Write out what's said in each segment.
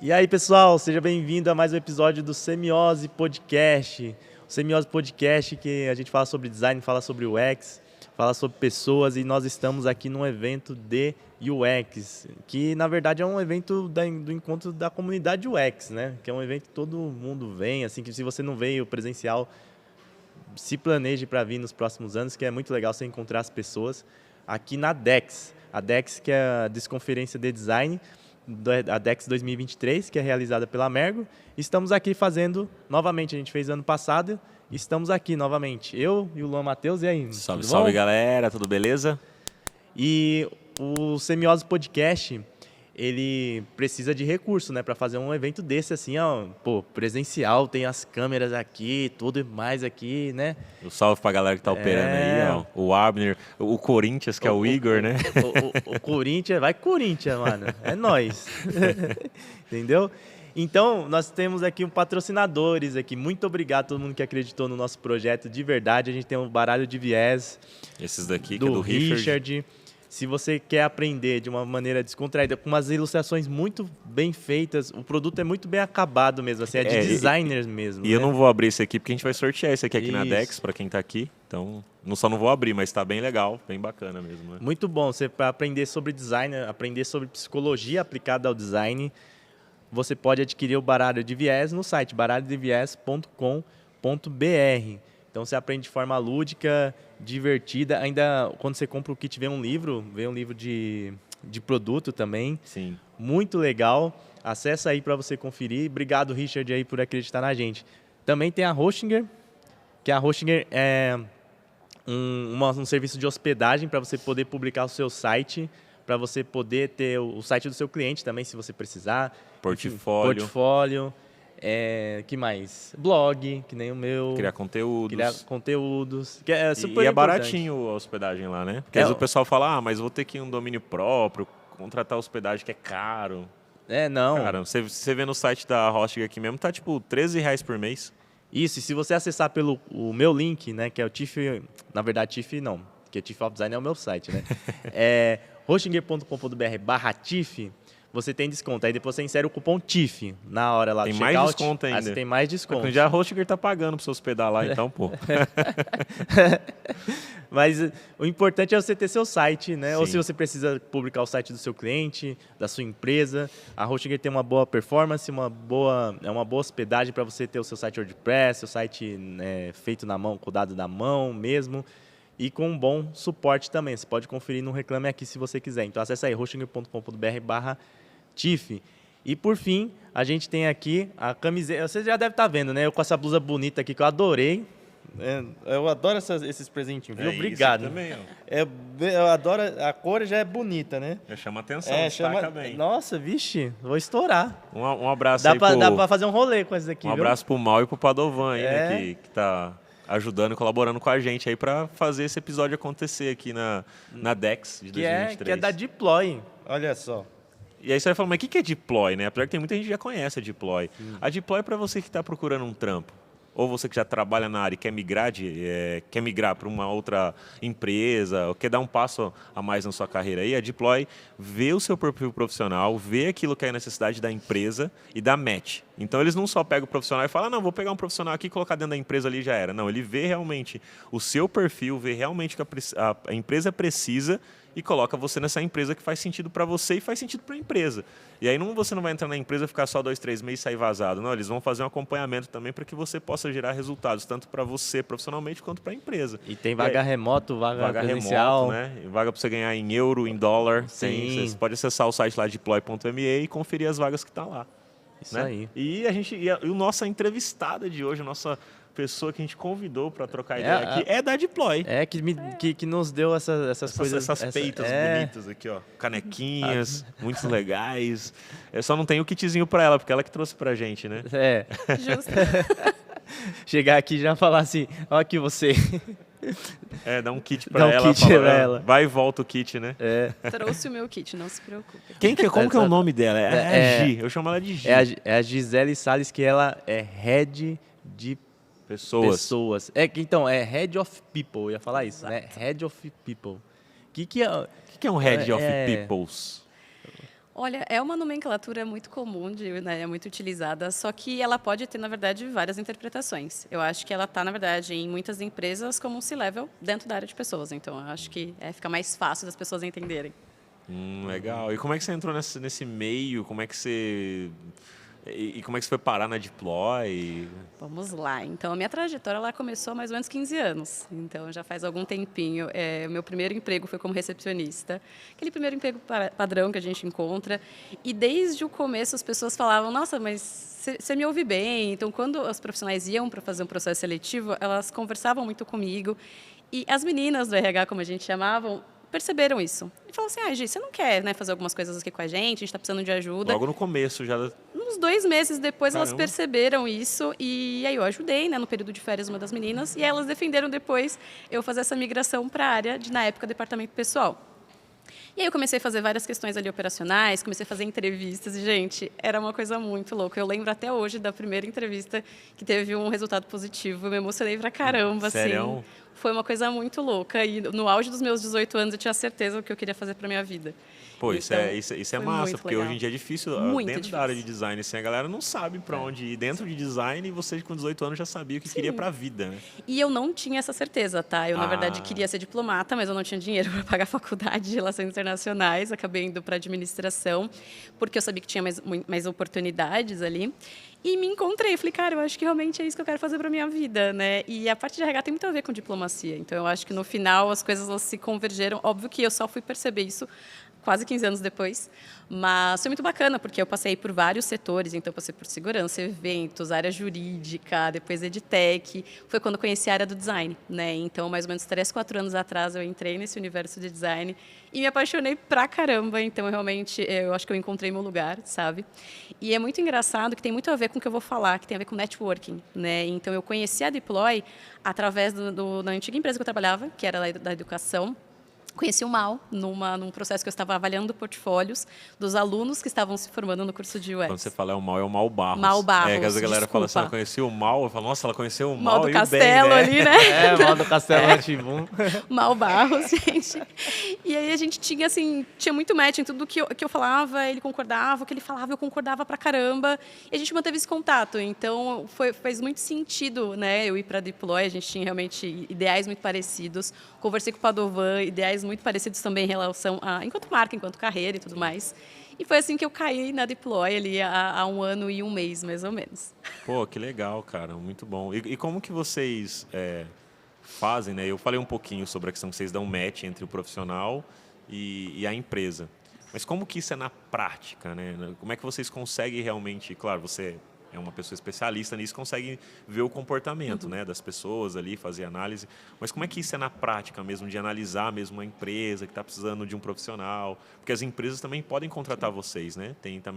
E aí, pessoal, seja bem-vindo a mais um episódio do Semiose Podcast. O Semiose Podcast que a gente fala sobre design, fala sobre UX, fala sobre pessoas e nós estamos aqui num evento de UX, que na verdade é um evento do encontro da comunidade UX, né? Que é um evento que todo mundo vem, assim, que se você não veio presencial, se planeje para vir nos próximos anos, que é muito legal você encontrar as pessoas aqui na DEX. A DEX, que é a Desconferência de Design, a DEX 2023, que é realizada pela Mergo. Estamos aqui fazendo novamente, a gente fez ano passado, estamos aqui novamente. Eu e o Luan Matheus, e aí? Salve, salve galera, tudo beleza? E o Semiose Podcast, ele precisa de recurso, né, para fazer um evento desse assim, ó, pô, presencial, tem as câmeras aqui, tudo mais aqui, né? Um salve pra galera que tá operando aí, ó, o Abner, o Corinthians, que é o Igor, né? O Corinthians, vai Corinthians, mano, é nóis, entendeu? Então, nós temos aqui patrocinadores aqui, muito obrigado a todo mundo que acreditou no nosso projeto, de verdade, a gente tem um baralho de viés. Esses daqui, do que é do Richard. Se você quer aprender de uma maneira descontraída, com umas ilustrações muito bem feitas, o produto é muito bem acabado mesmo, assim, é de designers mesmo. E né? eu não vou abrir esse aqui, porque a gente vai sortear esse aqui na DEX, para quem tá aqui. Então, só não vou abrir, mas tá bem legal, bem bacana mesmo. Né? Muito bom, você para aprender sobre design, aprender sobre psicologia aplicada ao design, você pode adquirir o baralho de viés no site baralhodeviés.com.br. Então você aprende de forma lúdica, divertida. Ainda quando você compra o kit vem um livro de produto também. Sim. Muito legal. Acessa aí para você conferir. Obrigado, Richard, aí por acreditar na gente. Também tem a Hostinger, que a Hostinger é um serviço de hospedagem para você poder publicar o seu site, para você poder ter o site do seu cliente também, se você precisar. Portfólio. Enfim, portfólio. Que mais? Blog, que nem o meu. Criar conteúdos. Que é super e é importante. baratinho a hospedagem lá, né? Porque às vezes o pessoal fala, mas vou ter que ir um domínio próprio, contratar hospedagem que é caro. Não. Cara, você vê no site da Hostinger aqui mesmo, tá tipo R$13 por mês. Isso, e se você acessar pelo o meu link, né, que é o TIFF, na verdade TIFF não, porque TIFF of Design é o meu site, né? É hostinger.com.br/TIFF, você tem desconto. Aí depois você insere o cupom TIFF na hora lá do checkout. Tem mais desconto ainda. Aí você tem mais desconto. Já a Hostinger tá pagando para você hospedar lá, então, pô. Mas o importante é você ter seu site, né? Sim. Ou se você precisa publicar o site do seu cliente, da sua empresa. A Hostinger tem uma boa performance, uma boa hospedagem para você ter o seu site WordPress, seu site feito na mão, codado na mão mesmo. E com um bom suporte também. Você pode conferir no Reclame Aqui se você quiser. Então acessa aí hostinger.com.br/TIFF. E por fim, a gente tem aqui a camiseta. Você já deve estar vendo, né? Eu com essa blusa bonita aqui que eu adorei. Eu adoro esses presentinhos, viu? Obrigado. Isso também, ó. Eu adoro, a cor já é bonita, né? Já chama atenção, destaca bem. Nossa, vixe, vou estourar. Um abraço dá aí Dá pra fazer um rolê com esses aqui, Um abraço pro Mal e pro Padovan aí, né, que tá ajudando e colaborando com a gente aí para fazer esse episódio acontecer aqui na DEX de 2023. Que é da Deploy, olha só. E aí você vai falar, mas o que é Deploy, né? Apesar que tem muita gente que já conhece a Deploy. A Deploy é para você que está procurando um trampo, ou você que já trabalha na área e quer migrar para uma outra empresa, ou quer dar um passo a mais na sua carreira aí, a Deploy vê o seu perfil profissional, vê aquilo que é a necessidade da empresa e dá match. Então, eles não só pegam o profissional e falam, não, vou pegar um profissional aqui e colocar dentro da empresa ali já era. Não, ele vê realmente o seu perfil, vê realmente o que a empresa precisa e coloca você nessa empresa que faz sentido para você e faz sentido para a empresa. E aí você não vai entrar na empresa, ficar só 2, 3 meses e sair vazado. Não, eles vão fazer um acompanhamento também para que você possa gerar resultados, tanto para você profissionalmente quanto para a empresa. E tem vaga remoto, vaga presencial. Remoto, né? Vaga para você ganhar em euro, em dólar. Sim. Você pode acessar o site lá deploy.me e conferir as vagas que estão lá. Isso né? aí. E a nossa entrevistada de hoje, a nossa pessoa que a gente convidou para trocar ideia aqui é da Deploy. Que nos deu essas coisas. Essas peitas bonitas aqui, ó. Canequinhas, muito legais. Eu só não tenho o kitzinho para ela, porque ela que trouxe pra gente, né? Justo. Chegar aqui e já falar assim, ó aqui você. Dá um kit pra ela. Kit pra ela. Vai e volta o kit, né? Trouxe o meu kit, não se preocupe. Como que é o nome dela? É a Gi. Eu chamo ela de Gi. É a Gisele Salles, que ela é head de pessoas. Então, é Head of People, eu ia falar isso, né? Head of People. O que é um Head of Peoples? Olha, é uma nomenclatura muito comum, né, é muito utilizada, só que ela pode ter, na verdade, várias interpretações. Eu acho que ela está, na verdade, em muitas empresas como um C-level dentro da área de pessoas. Então, eu acho que fica mais fácil das pessoas entenderem. Legal. E como é que você entrou nesse meio? Como é que você... E como é que você foi parar na Deploy? Vamos lá. Então, a minha trajetória ela começou há mais ou menos 15 anos. Então, já faz algum tempinho. Meu primeiro emprego foi como recepcionista. Aquele primeiro emprego padrão que a gente encontra. E desde o começo as pessoas falavam, nossa, mas você me ouve bem. Então, quando os profissionais iam para fazer um processo seletivo, elas conversavam muito comigo. E as meninas do RH, como a gente chamavam, perceberam isso. E falaram assim, Gi, você não quer, né, fazer algumas coisas aqui com a gente está precisando de ajuda. Logo no começo já... Uns 2 meses depois, Caramba. elas perceberam isso e aí eu ajudei, né, no período de férias, uma das meninas, e elas defenderam depois eu fazer essa migração para a área de, na época, departamento pessoal. E aí eu comecei a fazer várias questões ali operacionais, comecei a fazer entrevistas e, gente, era uma coisa muito louca. Eu lembro até hoje da primeira entrevista que teve um resultado positivo, eu me emocionei pra caramba, Sério? assim. Foi uma coisa muito louca e no auge dos meus 18 anos eu tinha certeza do que eu queria fazer pra minha vida. Pô, Então, isso é foi massa, muito porque legal. hoje em dia é difícil, Muito dentro difícil. da área de design, assim, a galera não sabe para onde ir. Dentro de design, você com 18 anos já sabia o que queria para a vida, né? E eu não tinha essa certeza, tá? Eu, na verdade, Ah. queria ser diplomata, mas eu não tinha dinheiro para pagar a faculdade de Relações Internacionais. Acabei indo para administração, porque eu sabia que tinha mais oportunidades ali. E me encontrei, falei, cara, eu acho que realmente é isso que eu quero fazer para minha vida, né? E a parte de RH tem muito a ver com diplomacia. Então, eu acho que no final as coisas elas se convergeram. Óbvio que eu só fui perceber isso quase 15 anos depois, mas foi muito bacana, porque eu passei por vários setores, então eu passei por segurança, eventos, área jurídica, depois edtech, foi quando eu conheci a área do design, né? Então, mais ou menos 3, 4 anos atrás, eu entrei nesse universo de design e me apaixonei pra caramba, então, eu acho que eu encontrei meu lugar, sabe? E é muito engraçado que tem muito a ver com o que eu vou falar, que tem a ver com networking, né? Então, eu conheci a Deploy através da antiga empresa que eu trabalhava, que era da educação. Conheci o Mal num processo que eu estava avaliando portfólios dos alunos que estavam se formando no curso de UX. Quando você fala é o Mal Barros. Mal Barros, É, que a galera desculpa. fala assim, ela conheceu o Mal, eu falo, nossa, ela conheceu o Mal Mal do e Castelo o bem, né? ali, né? É, mal do Castelo Rá-Tim-Bum. Mal Barros, gente. E aí a gente tinha, assim, tinha muito match em tudo que eu falava, ele concordava, o que ele falava, eu concordava pra caramba. E a gente manteve esse contato. Então, fez muito sentido, né, eu ir para a Deploy, a gente tinha realmente ideais muito parecidos. Conversei com o Padovan, ideais muito parecidos também em relação a, enquanto marca, enquanto carreira e tudo mais. E foi assim que eu caí na Deploy ali há 1 ano e 1 mês, mais ou menos. Pô, que legal, cara, muito bom. E como que vocês fazem, né? Eu falei um pouquinho sobre a questão que vocês dão match entre o profissional e a empresa. Mas como que isso é na prática, né? Como é que vocês conseguem realmente, claro, você é uma pessoa especialista nisso, consegue ver o comportamento, né, das pessoas ali, fazer análise. Mas como é que isso é na prática mesmo, de analisar mesmo uma empresa que está precisando de um profissional? Porque as empresas também podem contratar vocês, né?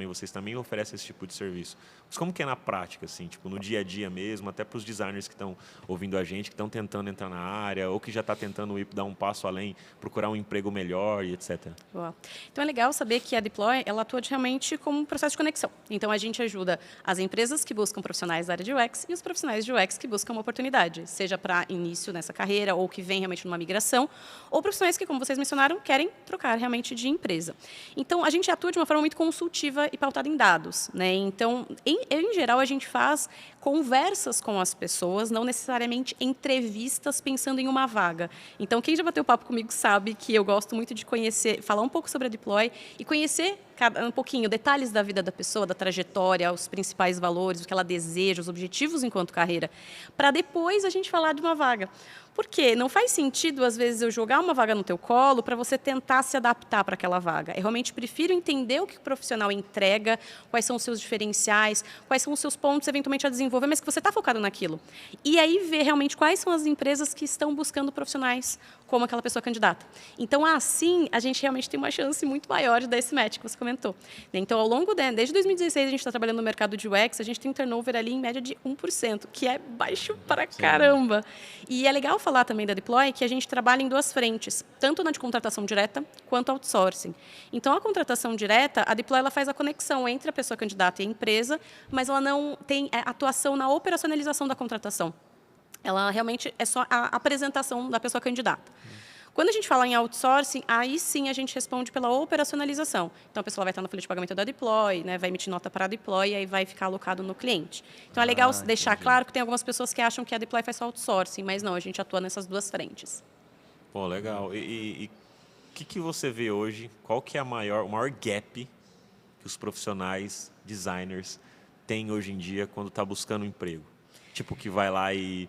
Vocês também oferecem esse tipo de serviço. Mas como que é na prática, assim, tipo, no dia a dia mesmo, até para os designers que estão ouvindo a gente, que estão tentando entrar na área, ou que já está tentando dar um passo além, procurar um emprego melhor e etc. Boa. Então, é legal saber que a Deploy, ela atua realmente como um processo de conexão. Então, a gente ajuda as empresas que buscam profissionais da área de UX e os profissionais de UX que buscam uma oportunidade, seja para início nessa carreira ou que vem realmente numa migração, ou profissionais que, como vocês mencionaram, querem trocar realmente de empresa. Então, a gente atua de uma forma muito consultiva e pautada em dados, né? Então, em geral, a gente faz conversas com as pessoas, não necessariamente entrevistas pensando em uma vaga. Então, quem já bateu papo comigo sabe que eu gosto muito de conhecer, falar um pouco sobre a Deploy e conhecer um pouquinho detalhes da vida da pessoa, da trajetória, os principais valores, o que ela deseja, os objetivos enquanto carreira, para depois a gente falar de uma vaga. Porque não faz sentido, às vezes, eu jogar uma vaga no teu colo para você tentar se adaptar para aquela vaga. Eu realmente prefiro entender o que o profissional entrega, quais são os seus diferenciais, quais são os seus pontos, eventualmente, a desenvolver, mas que você está focado naquilo. E aí ver realmente quais são as empresas que estão buscando profissionais como aquela pessoa candidata. Então, assim, a gente realmente tem uma chance muito maior de dar esse match que você comentou. Então, ao longo desde 2016, a gente está trabalhando no mercado de UX, a gente tem um turnover ali em média de 1%, que é baixo para caramba. E é legal falar também da Deploy que a gente trabalha em 2 frentes, tanto na de contratação direta quanto outsourcing. Então, a contratação direta, a Deploy ela faz a conexão entre a pessoa candidata e a empresa, mas ela não tem atuação na operacionalização da contratação. Ela realmente é só a apresentação da pessoa candidata. Quando a gente fala em outsourcing, aí sim a gente responde pela operacionalização. Então, a pessoa vai estar na folha de pagamento da Deploy, né, vai emitir nota para a Deploy e aí vai ficar alocado no cliente. Então, é legal deixar claro que tem algumas pessoas que acham que a Deploy faz só outsourcing, mas não, a gente atua nessas duas frentes. Pô, legal. E o que você vê hoje? Qual que é o maior gap que os profissionais, designers, têm hoje em dia quando está buscando um emprego? Tipo, que vai lá e...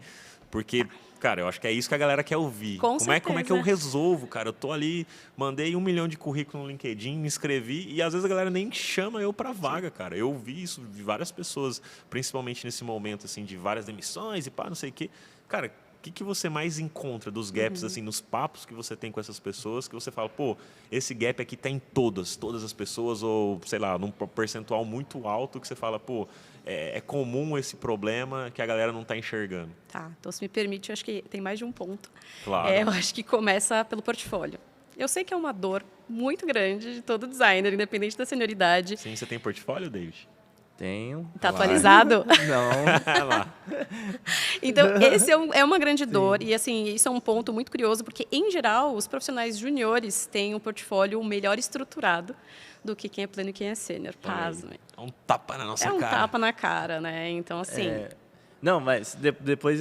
Porque, cara, eu acho que é isso que a galera quer ouvir. Com como é que eu certeza. resolvo, cara? Eu tô ali, mandei 1 milhão de currículo no LinkedIn, me inscrevi e às vezes a galera nem chama eu para vaga, cara. Eu ouvi isso de várias pessoas, principalmente nesse momento, assim, de várias demissões e pá, não sei o quê. Cara, o que você mais encontra dos gaps, assim, nos papos que você tem com essas pessoas, que você fala, pô, esse gap aqui tá em todas as pessoas, ou, sei lá, num percentual muito alto, que você fala, pô, é comum esse problema que a galera não está enxergando. Tá, então se me permite, eu acho que tem mais de um ponto. Claro. Eu acho que começa pelo portfólio. Eu sei que é uma dor muito grande de todo designer, independente da senioridade. Sim, você tem portfólio, David? Tenho. Está atualizado? Não. Lá. Então, esse é uma grande dor. E, assim, isso é um ponto muito curioso, porque, em geral, os profissionais juniores têm um portfólio melhor estruturado do que quem é pleno e quem é sênior. Pasmem. É um tapa na nossa cara. É um tapa na cara, né? Então, assim... Não, mas depois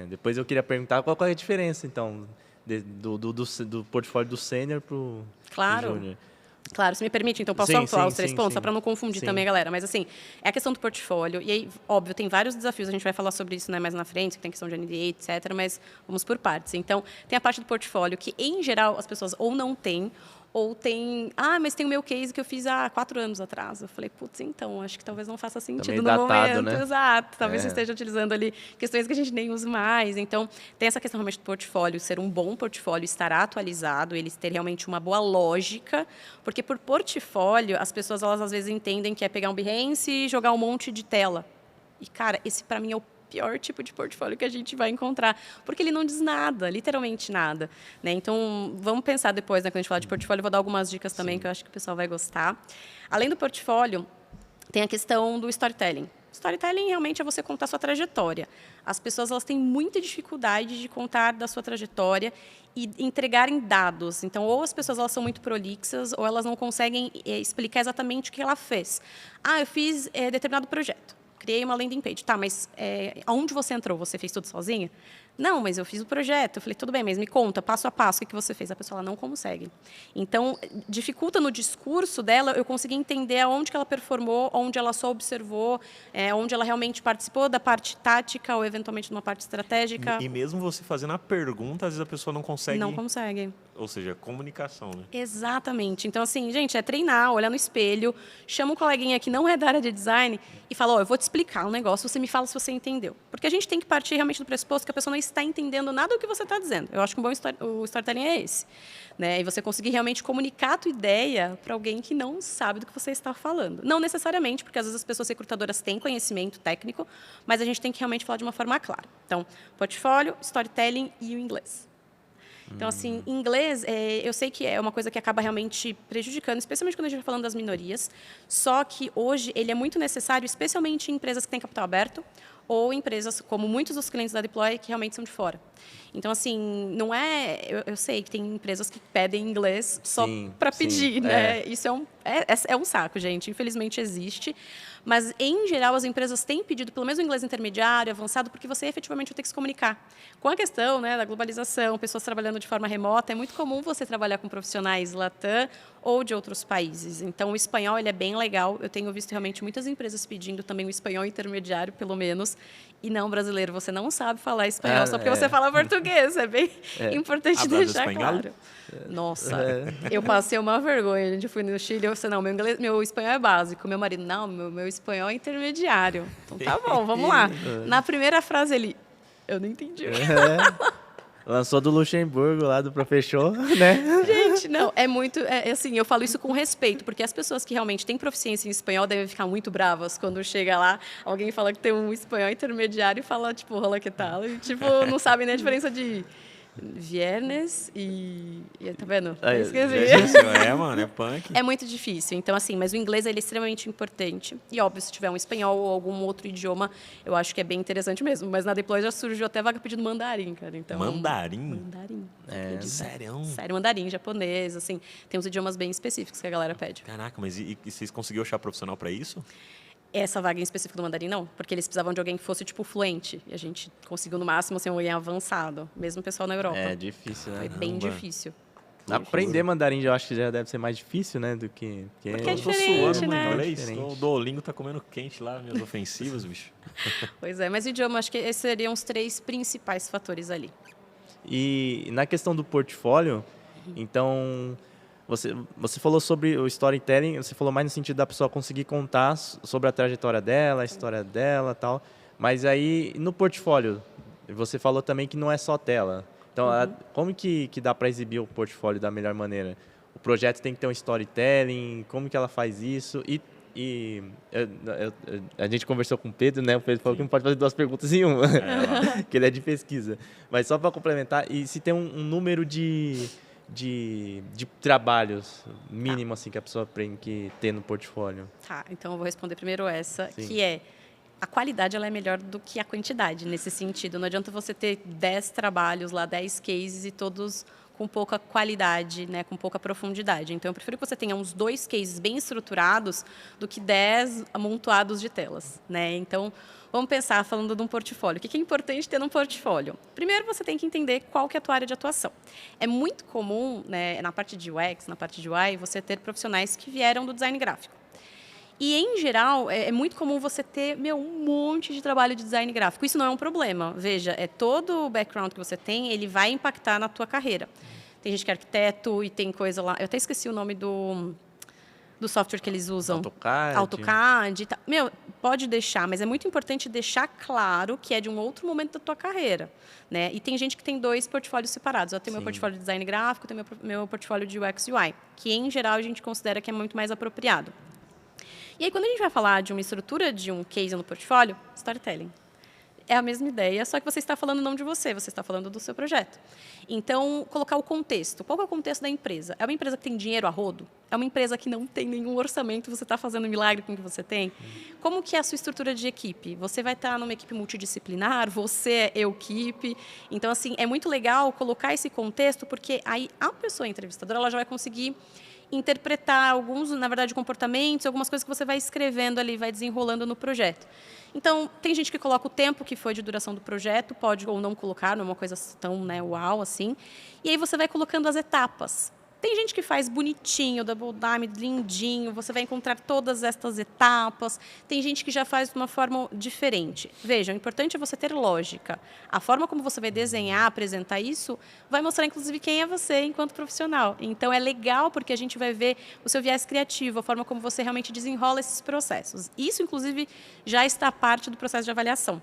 depois eu queria perguntar qual é a diferença, então, do portfólio do sênior para o júnior. Claro, se me permite, então posso falar os 3 pontos, só para não confundir também a galera. Mas, assim, é a questão do portfólio. E aí, óbvio, tem vários desafios. A gente vai falar sobre isso, né, mais na frente, que tem questão de NDA, etc. Mas vamos por partes. Então, tem a parte do portfólio que, em geral, as pessoas ou não têm, ou tem... mas tem o meu case que eu fiz há 4 anos atrás. Eu falei, putz, então, acho que talvez não faça sentido também no datado, momento. né? Exato. Talvez você esteja utilizando ali questões que a gente nem usa mais. Então, tem essa questão realmente do portfólio, ser um bom portfólio, estará atualizado, eles ter realmente uma boa lógica, porque por portfólio, as pessoas, elas às vezes entendem que é pegar um Behance e jogar um monte de tela. E, cara, esse para mim é o pior tipo de portfólio que a gente vai encontrar, porque ele não diz nada, literalmente nada, né? Então, vamos pensar depois, né, quando a gente falar de portfólio, eu vou dar algumas dicas também que eu acho que o pessoal vai gostar. Além do portfólio, tem a questão do storytelling. Storytelling realmente é você contar a sua trajetória. As pessoas, elas têm muita dificuldade de contar da sua trajetória e entregarem dados. Então, ou as pessoas, elas são muito prolixas, ou elas não conseguem explicar exatamente o que ela fez. Eu fiz determinado projeto. Criei uma landing page. Tá, mas aonde você entrou? Você fez tudo sozinha? Não, mas eu fiz o projeto. Eu falei, tudo bem, mas me conta, passo a passo, o que você fez? A pessoa ela não consegue. Então, dificulta no discurso dela eu conseguir entender aonde que ela performou, onde ela só observou, onde ela realmente participou da parte tática ou, eventualmente, de uma parte estratégica. E mesmo você fazendo a pergunta, às vezes a pessoa não consegue... Não consegue. Ou seja, comunicação, né? Exatamente. Então, assim, gente, é treinar, olhar no espelho, chama um coleguinha que não é da área de design e fala, eu vou te explicar um negócio, você me fala se você entendeu. Porque a gente tem que partir realmente do pressuposto que a pessoa não está entendendo nada do que você está dizendo. Eu acho que o storytelling é esse. Né? E você conseguir realmente comunicar a tua ideia para alguém que não sabe do que você está falando. Não necessariamente, porque às vezes as pessoas recrutadoras têm conhecimento técnico, mas a gente tem que realmente falar de uma forma clara. Então, portfólio, storytelling e o inglês. Então, assim, inglês, eu sei que é uma coisa que acaba realmente prejudicando, especialmente quando a gente está falando das minorias, só que hoje ele é muito necessário, especialmente em empresas que têm capital aberto ou empresas como muitos dos clientes da Deploy que realmente são de fora. Então, assim, não é... Eu sei que tem empresas que pedem inglês só para pedir, né? Isso é um saco, gente. Infelizmente, existe. Mas, em geral, as empresas têm pedido pelo menos o inglês intermediário, avançado, porque você efetivamente vai ter que se comunicar. Com a questão, né, da globalização, pessoas trabalhando de forma remota, é muito comum você trabalhar com profissionais Latam ou de outros países. Então, o espanhol ele é bem legal. Eu tenho visto realmente muitas empresas pedindo também o espanhol intermediário, pelo menos. E não, brasileiro, você não sabe falar espanhol só porque você fala português. É bem importante deixar claro. Nossa, eu passei uma vergonha. A gente foi no Chile, eu disse, não, meu espanhol é básico. Meu marido, não, meu espanhol é intermediário. Então, tá bom, vamos lá. Na primeira frase, ele, eu não entendi. Lançou do Luxemburgo lá do Professor, né? Gente, não, é muito... assim, eu falo isso com respeito, porque as pessoas que realmente têm proficiência em espanhol devem ficar muito bravas quando chega lá, alguém fala que tem um espanhol intermediário e fala, tipo, rola que tal? E, tipo, não sabem nem a diferença de Viernes e tá vendo? Aí, Esqueci. Mano, é punk. É muito difícil. Então, assim, mas o inglês ele é extremamente importante. E, óbvio, se tiver um espanhol ou algum outro idioma, eu acho que é bem interessante mesmo. Mas na Deploy já surgiu até vaga pedindo mandarim, cara. Então, Mandarim? Mandarim. Sério? Sério, mandarim, japonês, assim. Tem uns idiomas bem específicos que a galera pede. Caraca, mas e vocês conseguiram achar profissional para isso? Essa vaga em específico do mandarim, não. Porque eles precisavam de alguém que fosse, tipo, fluente. E a gente conseguiu, no máximo, assim, alguém avançado. Mesmo o pessoal na Europa. É difícil, né? Foi bem difícil. Aprender mandarim eu acho que já deve ser mais difícil, né? Do que... Porque é Eu tô diferente, suando, né? mano. Olha isso. Diferente. O Duolingo tá comendo quente lá, minhas ofensivas, bicho. Pois é, mas o idioma, acho que esses seriam os 3 principais fatores ali. E na questão do portfólio, então, você falou sobre o storytelling, você falou mais no sentido da pessoa conseguir contar sobre a trajetória dela, a história dela e tal. Mas aí, no portfólio, você falou também que não é só tela. Então, como que dá para exibir o portfólio da melhor maneira? O projeto tem que ter um storytelling, como que ela faz isso? A gente conversou com o Pedro, né? O Pedro falou que não pode fazer 2 perguntas em uma, que ele é de pesquisa. Mas só para complementar, e se tem um número de trabalhos mínimo assim que a pessoa tem que ter no portfólio? Tá, então eu vou responder primeiro essa, Sim. que é a qualidade ela é melhor do que a quantidade, nesse sentido. Não adianta você ter 10 trabalhos lá, 10 cases e todos com pouca qualidade, né, com pouca profundidade. Então, eu prefiro que você tenha uns 2 cases bem estruturados do que 10 amontoados de telas, né? Então, vamos pensar, falando de um portfólio. O que é importante ter num portfólio? Primeiro, você tem que entender qual que é a tua área de atuação. É muito comum, né, na parte de UX, na parte de UI, você ter profissionais que vieram do design gráfico. E, em geral, é muito comum você ter um monte de trabalho de design gráfico. Isso não é um problema. Veja, todo o background que você tem, ele vai impactar na tua carreira. Tem gente que é arquiteto e tem coisa lá... Eu até esqueci o nome do software que eles usam. AutoCAD. Tá. Pode deixar, mas é muito importante deixar claro que é de um outro momento da tua carreira, né? E tem gente que tem 2 portfólios separados. Eu tenho meu portfólio de design gráfico, tenho meu portfólio de UX e UI, que, em geral, a gente considera que é muito mais apropriado. E aí, quando a gente vai falar de uma estrutura de um case no portfólio, storytelling. É a mesma ideia, só que você está falando não de você está falando do seu projeto. Então, colocar o contexto. Qual é o contexto da empresa? É uma empresa que tem dinheiro a rodo? É uma empresa que não tem nenhum orçamento, você está fazendo milagre com o que você tem? Como que é a sua estrutura de equipe? Você vai estar numa equipe multidisciplinar? Você é equipe? Então, assim, é muito legal colocar esse contexto, porque aí a pessoa entrevistadora ela já vai conseguir interpretar alguns, na verdade, comportamentos, algumas coisas que você vai escrevendo ali, vai desenrolando no projeto. Então, tem gente que coloca o tempo que foi de duração do projeto, pode ou não colocar, não é uma coisa tão, né, uau, assim. E aí você vai colocando as etapas. Tem gente que faz bonitinho, double diamond, lindinho, você vai encontrar todas estas etapas. Tem gente que já faz de uma forma diferente. Veja, o importante é você ter lógica. A forma como você vai desenhar, apresentar isso, vai mostrar, inclusive, quem é você enquanto profissional. Então, é legal porque a gente vai ver o seu viés criativo, a forma como você realmente desenrola esses processos. Isso, inclusive, já está parte do processo de avaliação.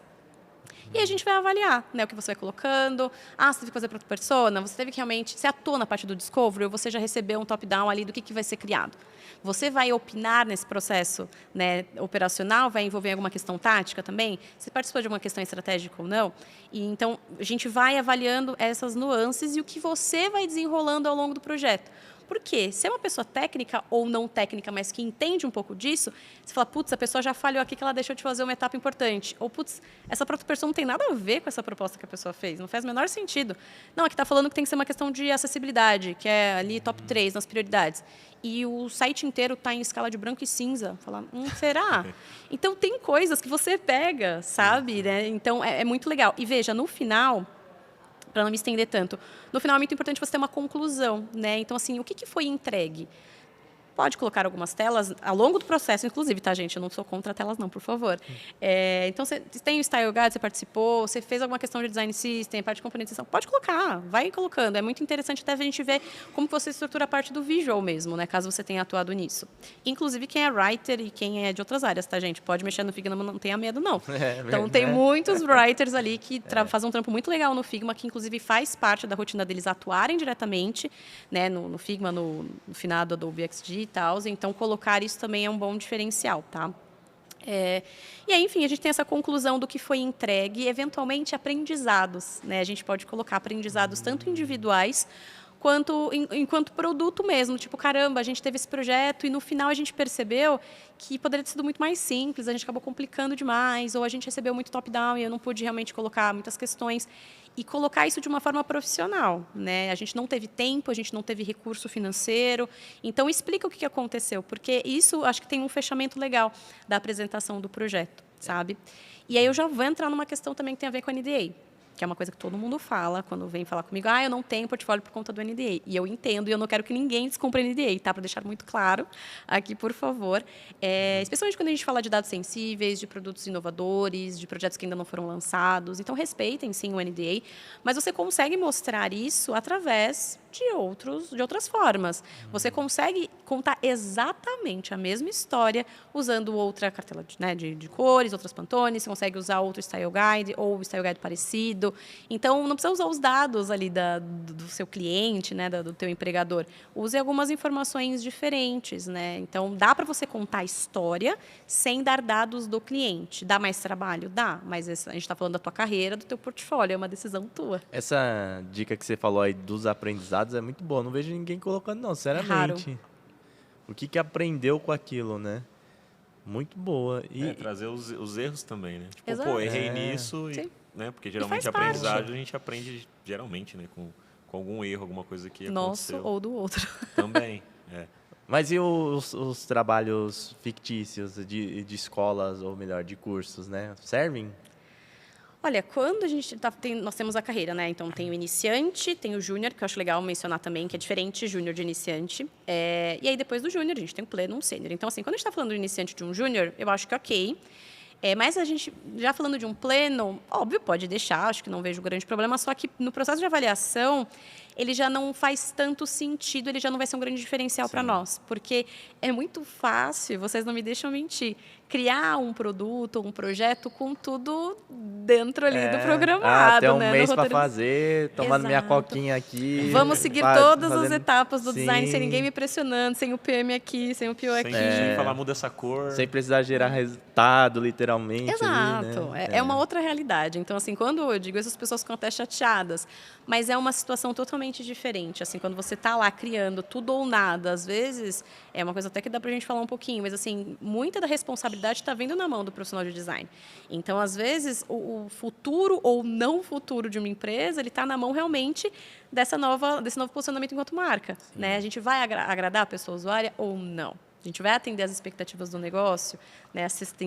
E a gente vai avaliar, né, o que você vai colocando. Você teve que fazer para outra persona, você teve que realmente... Você atuou na parte do discovery ou você já recebeu um top-down ali do que vai ser criado. Você vai opinar nesse processo, né, operacional, vai envolver alguma questão tática também? Você participou de uma questão estratégica ou não? E, então, a gente vai avaliando essas nuances e o que você vai desenrolando ao longo do projeto. Por quê? Se é uma pessoa técnica ou não técnica, mas que entende um pouco disso, você fala, putz, a pessoa já falhou aqui que ela deixou de fazer uma etapa importante. Ou, putz, essa outra pessoa não tem nada a ver com essa proposta que a pessoa fez. Não faz o menor sentido. Não, aqui está falando que tem que ser uma questão de acessibilidade, que é ali top 3 nas prioridades. E o site inteiro está em escala de branco e cinza. Falar, será? Então, tem coisas que você pega, sabe? Né? Então, é muito legal. E veja, no final... para não me estender tanto. No final, é muito importante você ter uma conclusão, né? Então, assim, o que foi entregue? Pode colocar algumas telas ao longo do processo, inclusive, tá, gente? Eu não sou contra telas, não, por favor. Então, você tem o Style Guide, você participou, você fez alguma questão de design system, parte de componentização, pode colocar, vai colocando. É muito interessante até a gente ver como você estrutura a parte do visual mesmo, né? Caso você tenha atuado nisso. Inclusive, quem é writer e quem é de outras áreas, tá, gente? Pode mexer no Figma, não tenha medo, não. Então, tem muitos writers ali que fazem um trampo muito legal no Figma, que, inclusive, faz parte da rotina deles atuarem diretamente, né? No Figma, no finado Adobe XD, e tal, então colocar isso também é um bom diferencial, tá? E aí, enfim, a gente tem essa conclusão do que foi entregue e, eventualmente, aprendizados, né? A gente pode colocar aprendizados tanto individuais quanto enquanto produto mesmo. Tipo, caramba, a gente teve esse projeto e no final a gente percebeu que poderia ter sido muito mais simples, a gente acabou complicando demais, ou a gente recebeu muito top-down e eu não pude realmente colocar muitas questões. E colocar isso de uma forma profissional, né? A gente não teve tempo, a gente não teve recurso financeiro. Então, explica o que aconteceu, porque isso acho que tem um fechamento legal da apresentação do projeto, sabe? E aí eu já vou entrar numa questão também que tem a ver com a NDA, que é uma coisa que todo mundo fala quando vem falar comigo, eu não tenho portfólio por conta do NDA. E eu entendo, e eu não quero que ninguém descumpra NDA, tá? Para deixar muito claro aqui, por favor. Especialmente quando a gente fala de dados sensíveis, de produtos inovadores, de projetos que ainda não foram lançados. Então, respeitem, sim, o NDA. Mas você consegue mostrar isso através de outras formas. Você consegue contar exatamente a mesma história usando outra cartela de cores, outras Pantone, você consegue usar outro Style Guide ou Style Guide parecido. Então, não precisa usar os dados ali do seu cliente, né, do teu empregador. Use algumas informações diferentes, né? Então, dá para você contar a história sem dar dados do cliente. Dá mais trabalho? Dá, mas a gente está falando da tua carreira, do teu portfólio, é uma decisão tua. Essa dica que você falou aí dos aprendizados é muito boa. Não vejo ninguém colocando, não, sinceramente. Raro. O que aprendeu com aquilo, né? Muito boa. E trazer os erros também, né? Tipo, Exato. errei nisso, Sim. né? Porque geralmente faz a aprendizagem parte. a gente aprende, geralmente, né? Com algum erro, alguma coisa que Nosso aconteceu. ou do outro. Também, Mas e os trabalhos fictícios de escolas, ou melhor, de cursos, né? Servem? Olha, quando a gente nós temos a carreira, né? Então, tem o iniciante, tem o júnior, que eu acho legal mencionar também, que é diferente júnior de iniciante. E aí, depois do júnior, a gente tem o pleno e um sênior. Então, assim, quando a gente está falando do iniciante de um júnior, eu acho que ok. Mas a gente, já falando de um pleno, óbvio, pode deixar, acho que não vejo grande problema, só que no processo de avaliação, ele já não faz tanto sentido, ele já não vai ser um grande diferencial para nós. Porque é muito fácil, vocês não me deixam mentir, criar um produto, um projeto com tudo dentro ali do programado. Até um né? mês para fazer, tomando minha Exato. coquinha aqui. Vamos seguir todas as fazendo- etapas do design, sem Sim. ninguém me pressionando, sem o PM aqui, sem o PO aqui. sem falar muda essa cor. Sem precisar gerar resultado, literalmente. Exato. Ali, né? É uma outra realidade. Então, assim, quando eu digo isso, as pessoas ficam até chateadas. Mas é uma situação totalmente diferente. Assim, quando você está lá criando tudo ou nada, às vezes, é uma coisa até que dá para a gente falar um pouquinho, mas, assim, muita da responsabilidade está vindo na mão do profissional de design. Então, às vezes, o futuro ou não futuro de uma empresa, ele está na mão realmente desse novo posicionamento enquanto marca. Né? A gente vai agradar a pessoa usuária ou não? A gente vai atender as expectativas do negócio, né,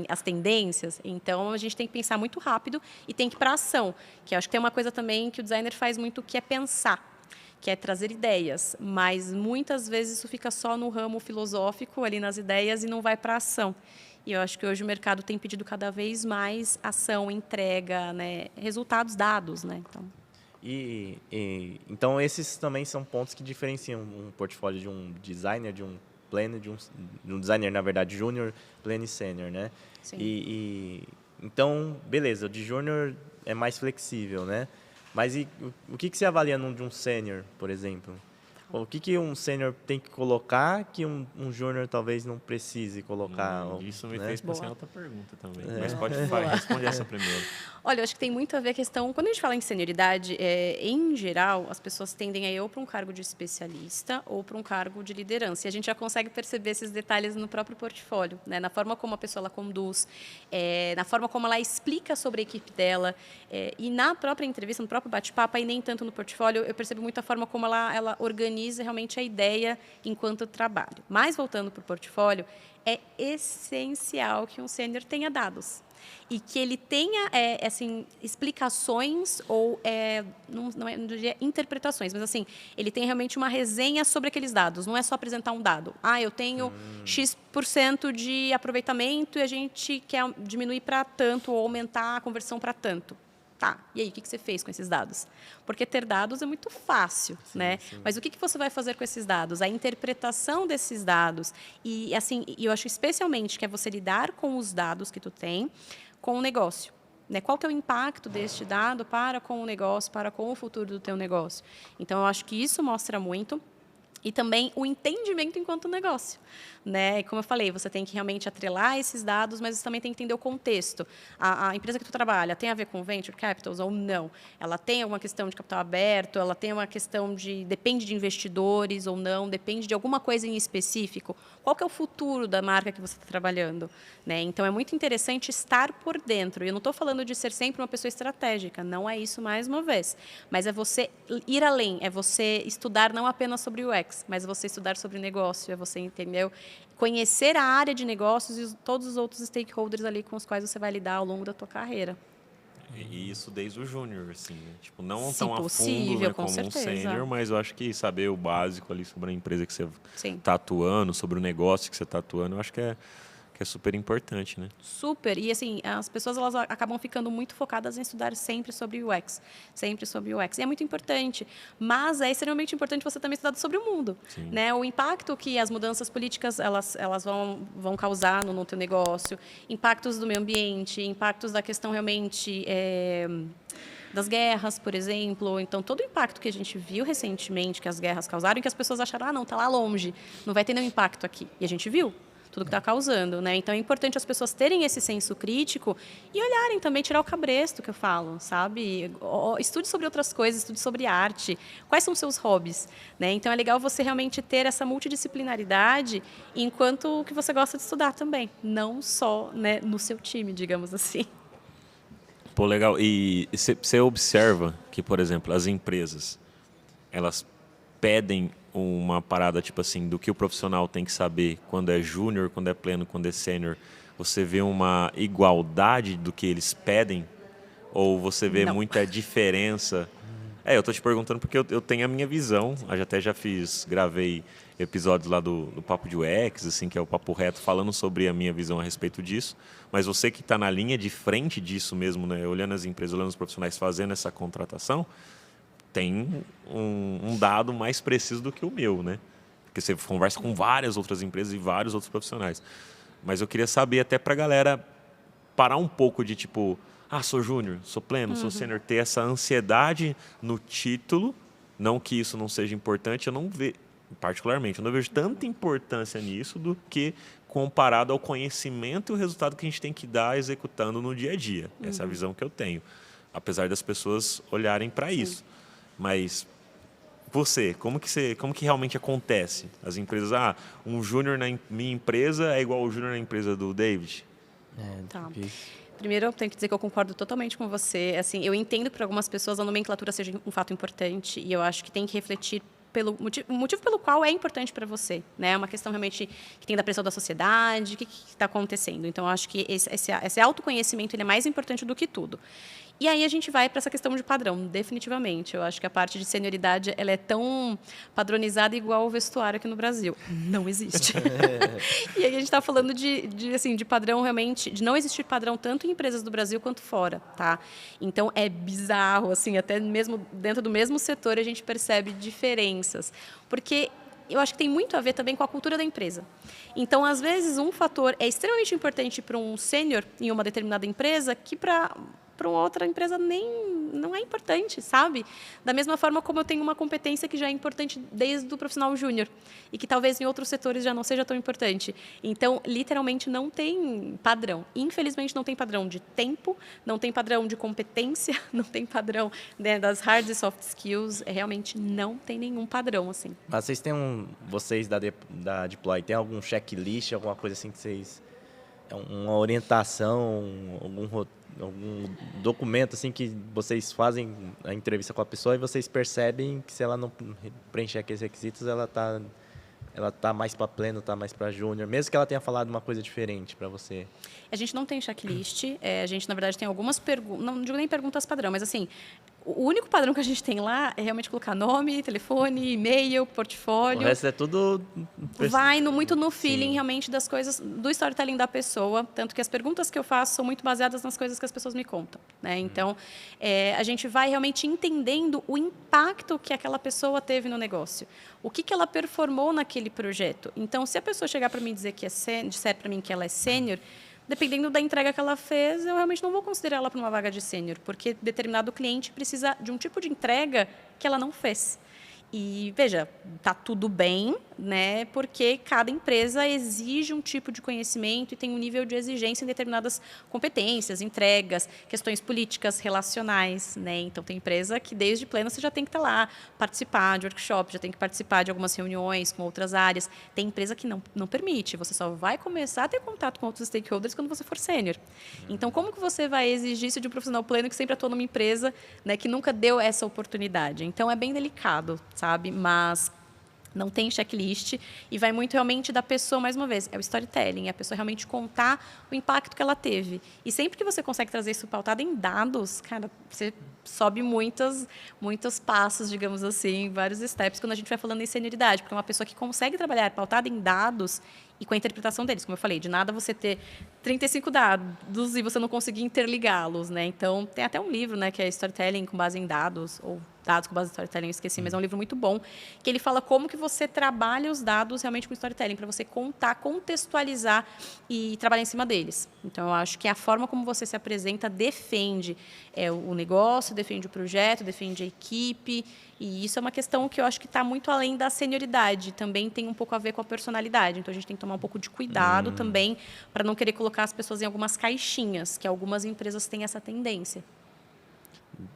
as tendências. Então, a gente tem que pensar muito rápido e tem que ir para a ação. Que eu acho que tem uma coisa também que o designer faz muito, que é pensar, que é trazer ideias. Mas, muitas vezes, isso fica só no ramo filosófico, ali nas ideias, e não vai para a ação. E eu acho que hoje o mercado tem pedido cada vez mais ação, entrega, né, resultados dados. Né? Então... Então, esses também são pontos que diferenciam um portfólio de um designer, de um pleno, de um designer, na verdade, júnior, pleno e sênior, né? Sim. Então, beleza, o de júnior é mais flexível, né? Mas o que você avalia de um sênior, por exemplo? O que um sênior tem que colocar que um júnior talvez não precise colocar? Isso me né? fez pensar em outra pergunta também. Mas pode responder essa primeiro. Olha, eu acho que tem muito a ver a questão... Quando a gente fala em senioridade, em geral, as pessoas tendem a ir ou para um cargo de especialista ou para um cargo de liderança. E a gente já consegue perceber esses detalhes no próprio portfólio, né? Na forma como a pessoa ela conduz, na forma como ela explica sobre a equipe dela. E na própria entrevista, no próprio bate-papo, e nem tanto no portfólio, eu percebo muito a forma como ela organiza realmente a ideia enquanto trabalho. Mas, voltando para o portfólio, é essencial que um sênior tenha dados. E que ele tenha assim, explicações ou não diria interpretações, mas assim, ele tem realmente uma resenha sobre aqueles dados. Não é só apresentar um dado. Eu tenho X% de aproveitamento e a gente quer diminuir para tanto ou aumentar a conversão para tanto. Tá, e aí, o que você fez com esses dados? Porque ter dados é muito fácil, né? Sim. Mas o que você vai fazer com esses dados? A interpretação desses dados. E, assim, eu acho especialmente que é você lidar com os dados que tu tem com o negócio. Né? Qual que é o impacto deste dado para com o negócio, para com o futuro do teu negócio? Então, eu acho que isso mostra muito. e também o entendimento enquanto negócio, né? E como eu falei, você tem que realmente atrelar esses dados, mas você também tem que entender o contexto. A empresa que tu trabalha tem a ver com venture capitals ou não? Ela tem alguma questão de capital aberto? Ela tem uma questão de depende de investidores ou não? Depende de alguma coisa em específico? Qual que é o futuro da marca que você está trabalhando, né? Então é muito interessante estar por dentro. E eu não estou falando de ser sempre uma pessoa estratégica, não é isso mais uma vez, mas é você ir além, é você estudar não apenas sobre o UX, mas você estudar sobre negócio, é você, entendeu? Conhecer a área de negócios e todos os outros stakeholders ali com os quais você vai lidar ao longo da tua carreira. E isso desde o júnior, assim, né? Tipo, não Se tão a possível, fundo, né, com como um certeza. sênior, mas eu acho que saber o básico ali sobre a empresa que você Sim. está atuando, sobre o negócio que você está atuando, eu acho que é super importante, né? Super. E, assim, as pessoas elas acabam ficando muito focadas em estudar sempre sobre UX. Sempre sobre UX. E é muito importante. Mas é extremamente importante você também estudar sobre o mundo. Né? O impacto que as mudanças políticas elas vão causar no teu negócio, impactos do meio ambiente, impactos da questão realmente... das guerras, por exemplo. Então, todo o impacto que a gente viu recentemente, que as guerras causaram, e que as pessoas acharam, não, está lá longe, não vai ter nenhum impacto aqui. E a gente viu tudo que está causando, né? Então, é importante as pessoas terem esse senso crítico e olharem também, tirar o cabresto que eu falo, sabe? Estude sobre outras coisas, estude sobre arte. Quais são os seus hobbies? Né? Então, é legal você realmente ter essa multidisciplinaridade enquanto que você gosta de estudar também. Não só, né, no seu time, digamos assim. Pô, legal. E você observa que, por exemplo, as empresas, elas pedem uma parada, tipo assim, do que o profissional tem que saber quando é júnior, quando é pleno, quando é sênior. Você vê uma igualdade do que eles pedem? Ou você vê Não. muita diferença? Eu tô te perguntando porque eu tenho a minha visão. Eu até já gravei episódios lá do Papo de UX, assim, que é o Papo Reto, falando sobre a minha visão a respeito disso. Mas você que está na linha de frente disso mesmo, né, olhando as empresas, olhando os profissionais fazendo essa contratação, tem um dado mais preciso do que o meu, né? Porque você conversa com várias outras empresas e vários outros profissionais. Mas eu queria saber até para a galera parar um pouco de tipo, sou júnior, sou pleno, sou sênior, ter essa ansiedade no título, não que isso não seja importante, eu não vejo, particularmente, eu não vejo tanta importância nisso do que comparado ao conhecimento e o resultado que a gente tem que dar executando no dia a dia. Essa é a visão que eu tenho, apesar das pessoas olharem para isso. Mas você, como que realmente acontece? As empresas, um júnior na minha empresa é igual ao júnior na empresa do David? Tá. Primeiro, eu tenho que dizer que eu concordo totalmente com você. Assim, eu entendo que para algumas pessoas a nomenclatura seja um fato importante e eu acho que tem que refletir pelo motivo pelo qual é importante para você, né? É uma questão realmente que tem da pressão da sociedade, o que está acontecendo. Então, eu acho que esse autoconhecimento ele é mais importante do que tudo. E aí a gente vai para essa questão de padrão, definitivamente. Eu acho que a parte de senioridade ela é tão padronizada igual o vestuário aqui no Brasil. Não existe. E aí a gente está falando de padrão realmente, de não existir padrão tanto em empresas do Brasil quanto fora, tá? Então é bizarro, assim, até mesmo dentro do mesmo setor a gente percebe diferenças, porque eu acho que tem muito a ver também com a cultura da empresa. Então, às vezes, um fator é extremamente importante para um sênior em uma determinada empresa que para uma outra empresa não é importante, sabe? Da mesma forma como eu tenho uma competência que já é importante desde o profissional júnior e que talvez em outros setores já não seja tão importante. Então, literalmente, não tem padrão. Infelizmente, não tem padrão de tempo, não tem padrão de competência, não tem padrão, né, das hard e soft skills. Realmente não tem nenhum padrão, assim. Mas vocês têm vocês da Deploy, tem algum checklist, alguma coisa assim que vocês... Uma orientação, algum documento assim que vocês fazem a entrevista com a pessoa e vocês percebem que se ela não preencher aqueles requisitos, ela tá mais para pleno, está mais para júnior, mesmo que ela tenha falado uma coisa diferente para você? A gente não tem checklist, a gente, na verdade, tem algumas perguntas, não digo nem perguntas padrão, mas assim, o único padrão que a gente tem lá é realmente colocar nome, telefone, e-mail, portfólio. O resto é tudo... Vai muito no feeling, Sim. realmente, das coisas, do storytelling da pessoa. Tanto que as perguntas que eu faço são muito baseadas nas coisas que as pessoas me contam, né? Então, a gente vai realmente entendendo o impacto que aquela pessoa teve no negócio. O que ela performou naquele projeto. Então, se a pessoa chegar para mim e dizer disser para mim que ela é sênior, dependendo da entrega que ela fez, eu realmente não vou considerar ela para uma vaga de sênior, porque determinado cliente precisa de um tipo de entrega que ela não fez. E, veja, está tudo bem, né? Porque cada empresa exige um tipo de conhecimento e tem um nível de exigência em determinadas competências, entregas, questões políticas, relacionais, né? Então, tem empresa que, desde pleno, você já tem que estar lá, participar de workshop, já tem que participar de algumas reuniões com outras áreas. Tem empresa que não permite, você só vai começar a ter contato com outros stakeholders quando você for sênior. Então, como que você vai exigir isso de um profissional pleno que sempre atuou numa empresa, né, que nunca deu essa oportunidade? Então, é bem delicado, sabe? Mas não tem checklist e vai muito realmente da pessoa, mais uma vez, é o storytelling, é a pessoa realmente contar o impacto que ela teve. E sempre que você consegue trazer isso pautado em dados, cara, você sobe muitos passos, digamos assim, vários steps quando a gente vai falando em senioridade, porque é uma pessoa que consegue trabalhar pautada em dados e com a interpretação deles, como eu falei, de nada você ter 35 dados e você não conseguir interligá-los, né? Então, tem até um livro, né, que é Storytelling com base em dados, ou Dados com base em Storytelling, eu esqueci, mas é um livro muito bom, que ele fala como que você trabalha os dados realmente com Storytelling, para você contar, contextualizar e trabalhar em cima deles. Então, eu acho que a forma como você se apresenta defende o negócio, defende o projeto, defende a equipe, e isso é uma questão que eu acho que está muito além da senioridade, também tem um pouco a ver com a personalidade. Então, a gente tem que tomar um pouco de cuidado também para não querer colocar as pessoas em algumas caixinhas, que algumas empresas têm essa tendência.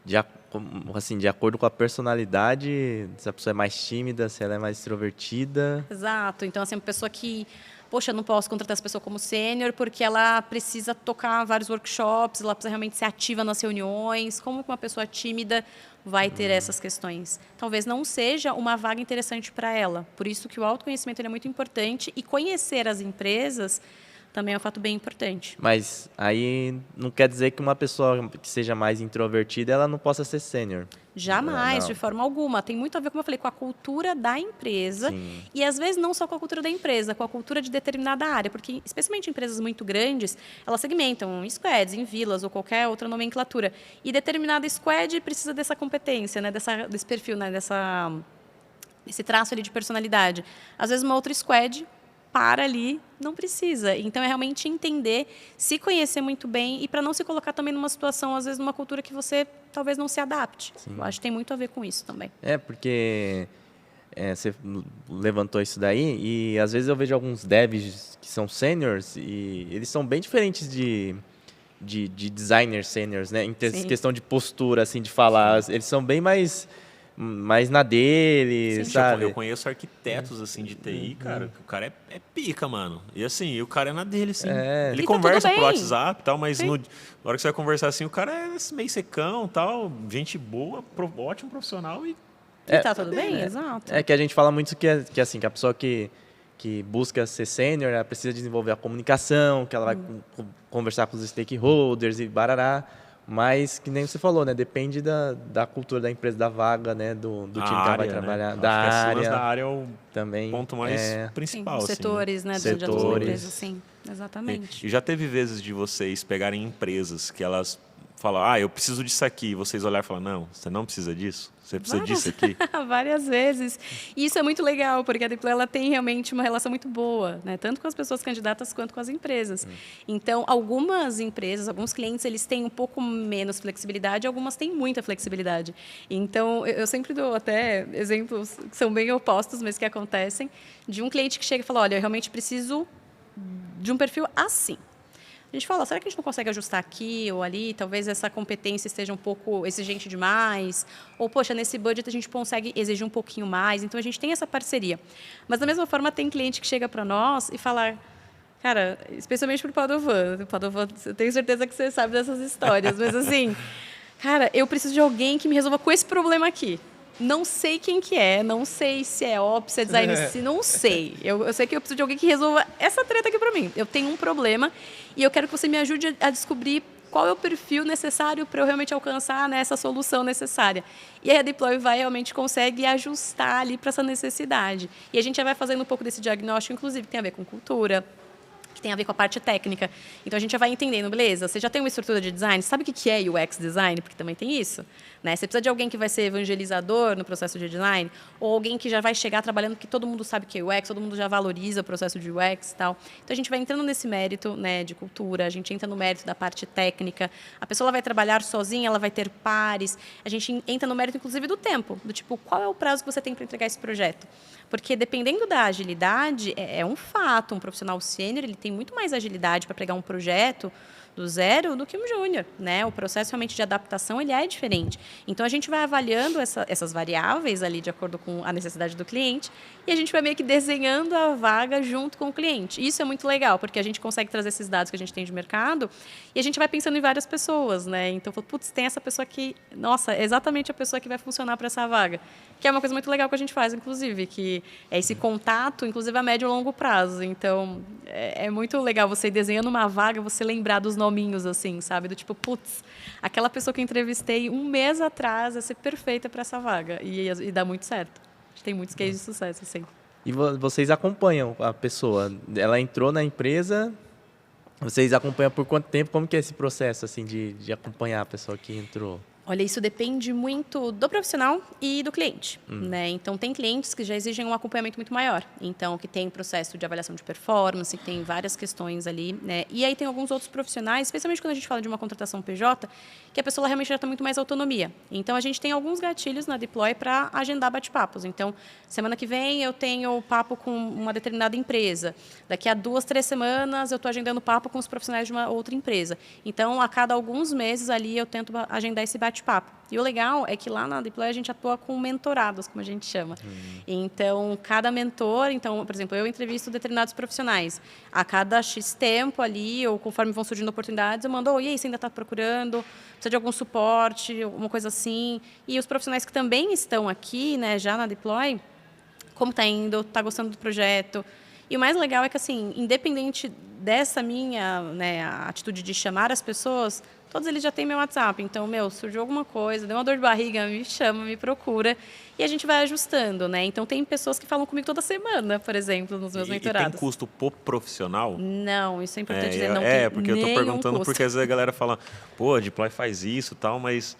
De acordo com a personalidade, se a pessoa é mais tímida, se ela é mais extrovertida. Exato. Então, assim, uma pessoa que, poxa, eu não posso contratar essa pessoa como sênior porque ela precisa tocar vários workshops, ela precisa realmente ser ativa nas reuniões. Como que uma pessoa tímida vai ter essas questões? Talvez não seja uma vaga interessante para ela. Por isso que o autoconhecimento ele é muito importante e conhecer as empresas também é um fato bem importante. Mas aí não quer dizer que uma pessoa que seja mais introvertida, ela não possa ser sênior. Jamais, Não. de forma alguma. Tem muito a ver, como eu falei, com a cultura da empresa. Sim. E, às vezes, não só com a cultura da empresa, com a cultura de determinada área. Porque, especialmente empresas muito grandes, elas segmentam em squads, em vilas ou qualquer outra nomenclatura. E determinada squad precisa dessa competência, né, desse perfil, né, desse traço ali de personalidade. Às vezes, uma outra squad para ali, não precisa. Então, é realmente entender, se conhecer muito bem e para não se colocar também numa situação, às vezes, numa cultura que você talvez não se adapte. Sim. Eu acho que tem muito a ver com isso também. Porque você levantou isso daí e, às vezes, eu vejo alguns devs que são seniors e eles são bem diferentes de designers seniors, né? Em questão de postura, assim, de falar. Sim. Eles são bem mais na dele, sim, sabe? Eu conheço arquitetos, assim, de TI, cara, que o cara é pica, mano. E assim, o cara é na dele, assim. Ele e conversa tá por WhatsApp e tal, mas sim. na hora que você vai conversar assim, o cara é meio secão tal, gente boa, ótimo profissional e tá tudo bem, exato. É que a gente fala muito que assim, que a pessoa que busca ser sênior, ela precisa desenvolver a comunicação, que ela vai conversar com os stakeholders e barará. Mas, que nem você falou, né? Depende da cultura da empresa, da vaga, né? Do time que ela vai trabalhar, né? da área. Acho que da área é o também ponto mais principal. Sim, os setores, assim, né? Setores. De outras empresas, sim. Exatamente. E já teve vezes de vocês pegarem empresas que elas falam, eu preciso disso aqui, e vocês olharem e falar, não, você não precisa disso? Você precisa disso aqui? Várias vezes. E isso é muito legal, porque a Diplo ela tem realmente uma relação muito boa, né? Tanto com as pessoas candidatas quanto com as empresas. Então, algumas empresas, alguns clientes, eles têm um pouco menos flexibilidade, algumas têm muita flexibilidade. Então, eu sempre dou até exemplos que são bem opostos, mas que acontecem, de um cliente que chega e fala, olha, eu realmente preciso de um perfil assim. A gente fala, será que a gente não consegue ajustar aqui ou ali? Talvez essa competência esteja um pouco exigente demais. Ou, poxa, nesse budget a gente consegue exigir um pouquinho mais. Então, a gente tem essa parceria. Mas, da mesma forma, tem cliente que chega para nós e fala, cara, especialmente para o Padovan. O Padovan, eu tenho certeza que você sabe dessas histórias. Mas, assim, cara, eu preciso de alguém que me resolva com esse problema aqui. Não sei quem que é, não sei se é ops, se é design, não sei. Eu sei que eu preciso de alguém que resolva essa treta aqui para mim. Eu tenho um problema e eu quero que você me ajude a descobrir qual é o perfil necessário para eu realmente alcançar, né, essa solução necessária. E aí a Deploy realmente consegue ajustar ali para essa necessidade. E a gente já vai fazendo um pouco desse diagnóstico, inclusive, que tem a ver com cultura, que tem a ver com a parte técnica. Então, a gente já vai entendendo, beleza, você já tem uma estrutura de design, sabe o que é UX design? Porque também tem isso. Né? Você precisa de alguém que vai ser evangelizador no processo de design, ou alguém que já vai chegar trabalhando que todo mundo sabe o que é UX, todo mundo já valoriza o processo de UX e tal. Então, a gente vai entrando nesse mérito, né, de cultura, a gente entra no mérito da parte técnica. A pessoa ela vai trabalhar sozinha, ela vai ter pares. A gente entra no mérito, inclusive, do tempo, do tipo, qual é o prazo que você tem para entregar esse projeto? Porque, dependendo da agilidade, é um fato, um profissional sênior, ele tem muito mais agilidade para pegar um projeto do zero do que um júnior, né? O processo realmente de adaptação ele é diferente. Então a gente vai avaliando essas variáveis ali de acordo com a necessidade do cliente e a gente vai meio que desenhando a vaga junto com o cliente. Isso é muito legal porque a gente consegue trazer esses dados que a gente tem de mercado e a gente vai pensando em várias pessoas, né? Então, putz, tem essa pessoa aqui, nossa, é exatamente a pessoa que vai funcionar para essa vaga, que é uma coisa muito legal que a gente faz, inclusive, que é esse contato, inclusive a médio e longo prazo. Então, é muito legal você ir desenhando uma vaga, você lembrar dos nominhos, assim, sabe? Do tipo, putz, aquela pessoa que eu entrevistei um mês atrás ia ser perfeita para essa vaga. E dá muito certo. A gente tem muitos cases de sucesso, assim. E vocês acompanham a pessoa? Ela entrou na empresa, vocês acompanham por quanto tempo? Como que é esse processo, assim, de acompanhar a pessoa que entrou? Olha, isso depende muito do profissional e do cliente, né? Então, tem clientes que já exigem um acompanhamento muito maior. Então, que tem processo de avaliação de performance, que tem várias questões ali, né? E aí tem alguns outros profissionais, especialmente quando a gente fala de uma contratação PJ, que a pessoa realmente já tem muito mais autonomia. Então, a gente tem alguns gatilhos na Deploy para agendar bate-papos. Então, semana que vem eu tenho papo com uma determinada empresa. Daqui a 2, 3 semanas eu estou agendando papo com os profissionais de uma outra empresa. Então, a cada alguns meses ali eu tento agendar esse bate-papo. E o legal é que lá na Deploy a gente atua com mentorados, como a gente chama. Então, cada mentor, então, por exemplo, eu entrevisto determinados profissionais. A cada X tempo ali, ou conforme vão surgindo oportunidades, eu mando, e aí, você ainda está procurando? Precisa de algum suporte, alguma coisa assim? E os profissionais que também estão aqui, né, já na Deploy, como está indo, está gostando do projeto? E o mais legal é que, assim, independente dessa minha, né, atitude de chamar as pessoas, todos eles já têm meu WhatsApp. Então, surgiu alguma coisa, deu uma dor de barriga, me chama, me procura. E a gente vai ajustando, né? Então, tem pessoas que falam comigo toda semana, por exemplo, nos meus mentorados. E tem custo pro profissional? Não, isso é importante dizer. Não tem porque eu tô perguntando custo. porque às vezes a galera fala, pô, a Deploy faz isso e tal, mas...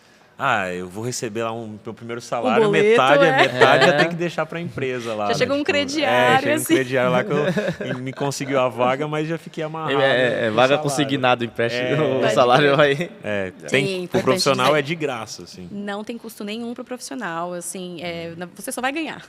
eu vou receber lá meu primeiro salário, boleto, metade eu tenho que deixar para a empresa lá. Já chegou um crediário, chega assim. um crediário lá que eu me conseguiu a vaga, mas já fiquei amarrado. Vaga consignado, empréstimo, o salário vai... O profissional dizer. É de graça, assim. Não tem custo nenhum para o profissional, assim, você só vai ganhar.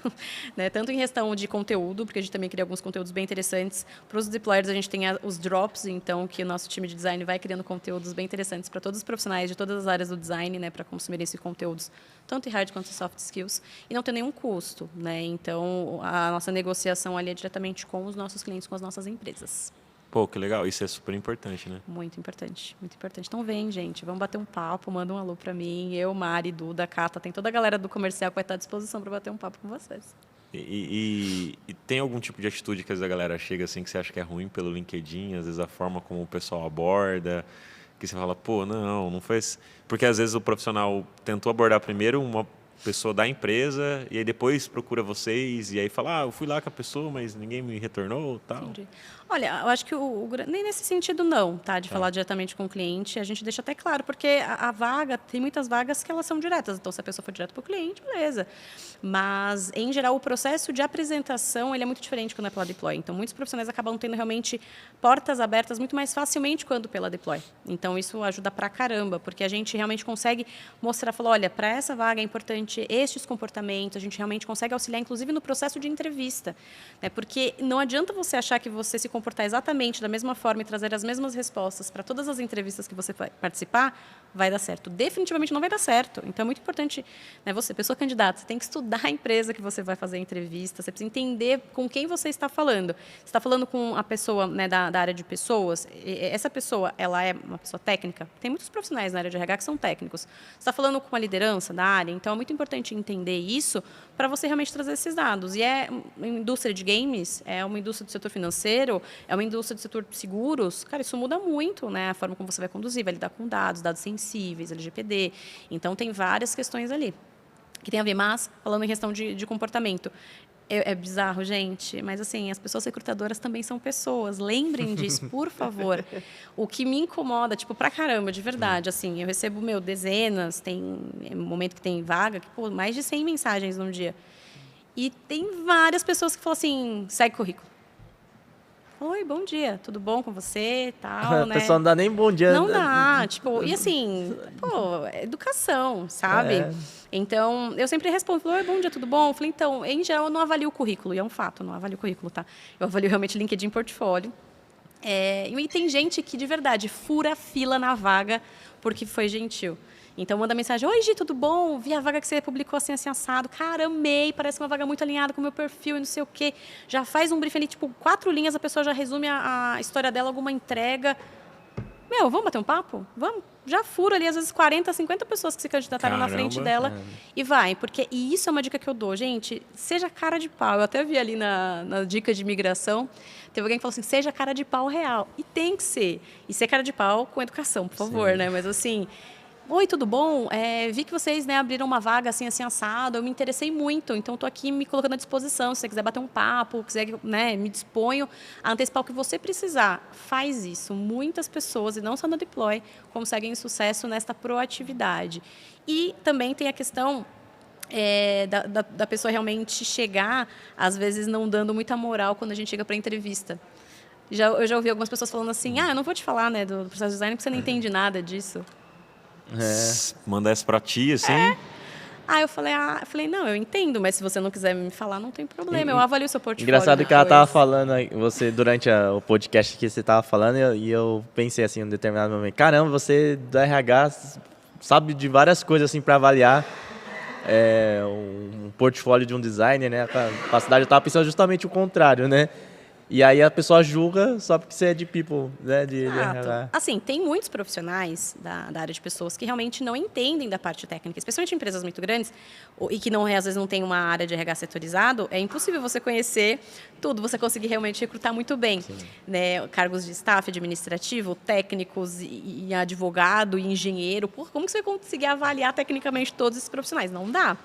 Né? Tanto em questão de conteúdo, porque a gente também cria alguns conteúdos bem interessantes. Para os deployers, a gente tem os drops, então, que o nosso time de design vai criando conteúdos bem interessantes para todos os profissionais de todas as áreas do design, né, para consumirem esses conteúdos, tanto em hard quanto em soft skills, e não tem nenhum custo, né? Então, a nossa negociação ali é diretamente com os nossos clientes, com as nossas empresas. Pô, que legal. Isso é super importante, né? Muito importante, muito importante. Então, vem, gente, vamos bater um papo, manda um alô para mim, eu, Mari, Duda, Cata, tem toda a galera do comercial que vai estar à disposição para bater um papo com vocês. E tem algum tipo de atitude que às vezes a galera chega assim que você acha que é ruim pelo LinkedIn, às vezes a forma como o pessoal aborda, que você fala, pô, não foi... Porque às vezes o profissional tentou abordar primeiro uma pessoa da empresa e aí depois procura vocês e aí fala, eu fui lá com a pessoa, mas ninguém me retornou, tal. Entendi. Olha, eu acho que nem nesse sentido não, tá? De falar diretamente com o cliente, a gente deixa até claro, porque a vaga, tem muitas vagas que elas são diretas, então se a pessoa for direto para o cliente, beleza. Mas, em geral, o processo de apresentação, ele é muito diferente quando é pela Deploy. Então, muitos profissionais acabam tendo realmente portas abertas muito mais facilmente quando pela Deploy. Então, isso ajuda pra caramba, porque a gente realmente consegue mostrar, falar, olha, para essa vaga é importante estes comportamentos, a gente realmente consegue auxiliar, inclusive, no processo de entrevista. Né? Porque não adianta você achar que você se comportar exatamente da mesma forma e trazer as mesmas respostas para todas as entrevistas que você vai participar, vai dar certo. Definitivamente não vai dar certo. Então, é muito importante, né, você, pessoa candidata, você tem que estudar a empresa que você vai fazer a entrevista, você precisa entender com quem você está falando. Você está falando com a pessoa, né, da área de pessoas, essa pessoa, ela é uma pessoa técnica? Tem muitos profissionais na área de RH que são técnicos. Você está falando com a liderança da área, então é muito importante entender isso para você realmente trazer esses dados. E é uma indústria de games, é uma indústria do setor financeiro, é uma indústria do setor de seguros. Cara, isso muda muito, né? A forma como você vai conduzir, vai lidar com dados sensíveis, LGPD. Então, tem várias questões ali. que tem a ver, mas falando em questão de comportamento. É bizarro, gente, mas assim, as pessoas recrutadoras também são pessoas. Lembrem disso, por favor. O que me incomoda, tipo, pra caramba, de verdade, assim, eu recebo, dezenas, tem momento que tem vaga, que, pô, mais de 100 mensagens num dia. E tem várias pessoas que falam assim, segue currículo. Oi, bom dia, tudo bom com você, tal, A né? pessoa não dá nem bom dia. Não dá, tipo, e assim, pô, é educação, sabe? É. Então, eu sempre respondo, oi, bom dia, tudo bom? Eu falei, então, em geral, eu não avalio o currículo, e é um fato, eu não avalio o currículo, tá? Eu avalio realmente LinkedIn portfólio. E tem gente que, de verdade, fura a fila na vaga porque foi gentil. Então, manda mensagem, oi, Gi, tudo bom? Vi a vaga que você publicou assim, assim, assado. Cara, amei, parece uma vaga muito alinhada com o meu perfil e não sei o quê. Já faz um briefing ali, tipo, 4 linhas, a pessoa já resume a história dela, alguma entrega. Vamos bater um papo? Vamos. Já fura ali, às vezes, 40, 50 pessoas que se candidataram na frente dela e vai. E isso é uma dica que eu dou. Gente, seja cara de pau. Eu até vi ali na dica de imigração, teve alguém que falou assim, seja cara de pau real. E tem que ser. E ser cara de pau com educação, por favor, né? Mas assim... Oi, tudo bom? Vi que vocês abriram uma vaga assim, assim, assado. Eu me interessei muito, então estou aqui me colocando à disposição. Se você quiser bater um papo, quiser, me disponho a antecipar o que você precisar. Faz isso. Muitas pessoas, e não só na Deploy, conseguem sucesso nesta proatividade. E também tem a questão da pessoa realmente chegar, às vezes não dando muita moral quando a gente chega para a entrevista. Eu já ouvi algumas pessoas falando assim, eu não vou te falar do processo de design porque você não entende nada disso. Manda essa pra ti, assim. Eu falei, não, eu entendo, mas se você não quiser me falar, não tem problema, eu avalio o seu portfólio. Engraçado que ela tava falando, você durante o podcast que você tava falando, e eu pensei assim, em um determinado momento, caramba, você do RH sabe de várias coisas assim para avaliar um portfólio de um designer, né? A capacidade, eu tava pensando justamente o contrário, né? E aí a pessoa julga só porque você é de people, né? De RH. Assim, tem muitos profissionais da área de pessoas que realmente não entendem da parte técnica, especialmente em empresas muito grandes e que às vezes não tem uma área de RH setorizado, é impossível você conhecer tudo, você conseguir realmente recrutar muito bem, né? Cargos de staff, administrativo, técnicos e advogado e engenheiro. Como que você vai conseguir avaliar tecnicamente todos esses profissionais? Não dá.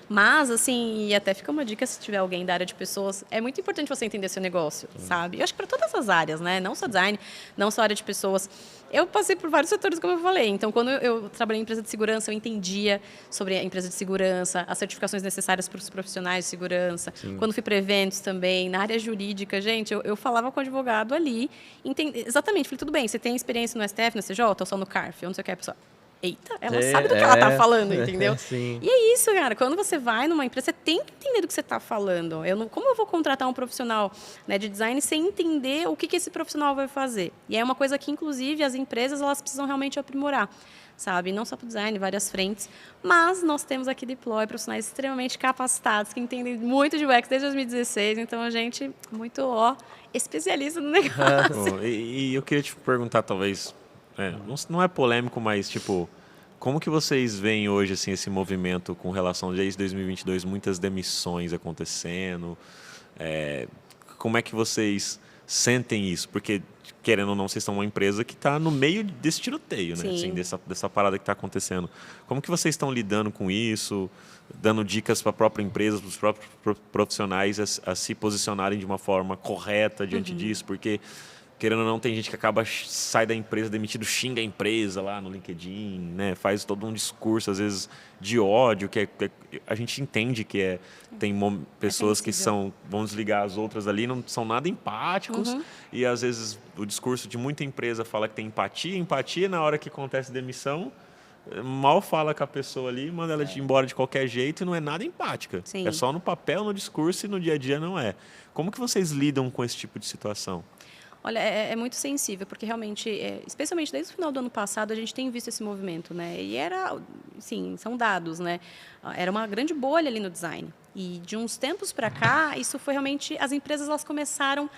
Mas, assim, e até fica uma dica se tiver alguém da área de pessoas, é muito importante você entender seu negócio, sabe? Eu acho que para todas as áreas, né? Não só design, não só área de pessoas. Eu passei por vários setores, como eu falei. Então, quando eu trabalhei em empresa de segurança, eu entendia sobre a empresa de segurança, as certificações necessárias para os profissionais de segurança. Quando fui para eventos também, na área jurídica, gente, eu falava com o advogado ali. Exatamente, falei, tudo bem, você tem experiência no STF, no STJ, ou só no CARF, ou não sei o que, a pessoa... Eita, ela sabe do que ela está falando, entendeu? Sim. E é isso, cara. Quando você vai numa empresa, você tem que entender do que você está falando. Como eu vou contratar um profissional, né, de design sem entender o que esse profissional vai fazer? E é uma coisa que, inclusive, as empresas elas precisam realmente aprimorar, sabe? Não só para o design, várias frentes. Mas nós temos aqui Deploy, profissionais extremamente capacitados, que entendem muito de UX desde 2016. Então, a gente muito, especialista no negócio. E eu queria te perguntar, talvez... não é polêmico, mas, tipo, como que vocês veem hoje assim, esse movimento com relação, desde 2022, muitas demissões acontecendo? Como é que vocês sentem isso? Porque, querendo ou não, vocês são uma empresa que está no meio desse tiroteio, né? Assim, dessa parada que está acontecendo. Como que vocês estão lidando com isso? Dando dicas para a própria empresa, para os próprios profissionais a se posicionarem de uma forma correta diante disso? Porque... querendo ou não, tem gente que sai da empresa demitido, xinga a empresa lá no LinkedIn, né? Faz todo um discurso, às vezes, de ódio, que a gente entende que tem pessoas que vão desligar as outras ali, não são nada empáticos, e às vezes o discurso de muita empresa fala que tem empatia na hora que acontece demissão, mal fala com a pessoa ali, manda ela embora de qualquer jeito e não é nada empática. Sim. É só no papel, no discurso e no dia a dia não é. Como que vocês lidam com esse tipo de situação? Olha, é muito sensível, porque realmente, especialmente desde o final do ano passado, a gente tem visto esse movimento, né? E são dados, né? Era uma grande bolha ali no design. E de uns tempos para cá, isso foi realmente... as empresas elas começaram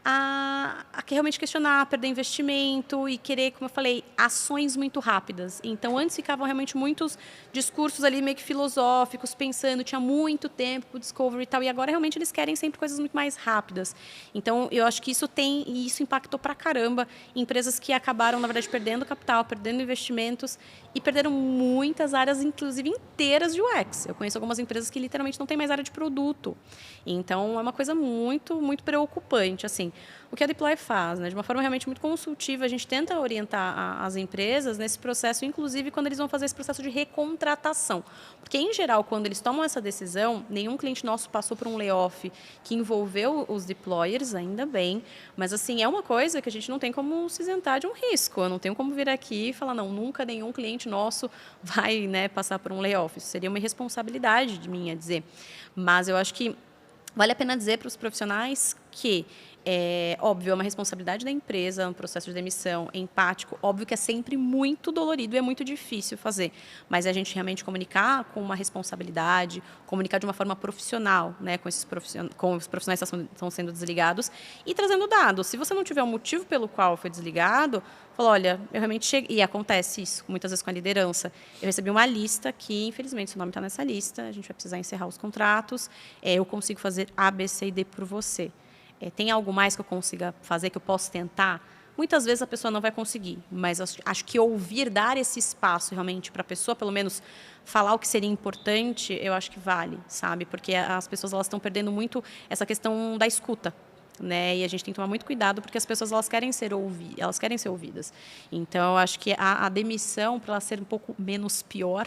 a realmente questionar, perder investimento e querer, como eu falei, ações muito rápidas. Então, antes ficavam realmente muitos discursos ali meio que filosóficos, pensando, tinha muito tempo para o discovery e tal, e agora realmente eles querem sempre coisas muito mais rápidas. Então, eu acho que isso impactou pra caramba empresas que acabaram, na verdade, perdendo capital, perdendo investimentos e perderam muitas áreas, inclusive inteiras de UX. Eu conheço algumas empresas que literalmente não têm mais área de produto. Então, é uma coisa muito, muito preocupante, assim. O que a Deploy faz, né? De uma forma realmente muito consultiva, a gente tenta orientar as empresas nesse processo, inclusive quando eles vão fazer esse processo de recontratação. Porque, em geral, quando eles tomam essa decisão, nenhum cliente nosso passou por um layoff que envolveu os deployers, ainda bem, mas assim, é uma coisa que a gente não tem como se isentar de um risco. Eu não tenho como vir aqui e falar, não, nunca nenhum cliente nosso vai, né, passar por um layoff. Isso seria uma irresponsabilidade de mim a dizer. Mas eu acho que vale a pena dizer para os profissionais que, óbvio, é uma responsabilidade da empresa, um processo de demissão, é empático. Óbvio que é sempre muito dolorido e é muito difícil fazer. Mas a gente realmente comunicar com uma responsabilidade, comunicar de uma forma profissional, né, com os profissionais que estão sendo desligados e trazendo dados. Se você não tiver um motivo pelo qual foi desligado, fala, olha, eu realmente cheguei... E acontece isso, muitas vezes com a liderança. Eu recebi uma lista que, infelizmente, seu nome está nessa lista, a gente vai precisar encerrar os contratos, eu consigo fazer A, B, C e D por você. Tem algo mais que eu consiga fazer, que eu posso tentar? Muitas vezes a pessoa não vai conseguir, mas acho que ouvir, dar esse espaço realmente para a pessoa, pelo menos, falar o que seria importante, eu acho que vale, sabe? Porque as pessoas estão perdendo muito essa questão da escuta. Né? E a gente tem que tomar muito cuidado porque as pessoas elas querem ser ouvidas. Então, eu acho que a demissão, para ela ser um pouco menos pior,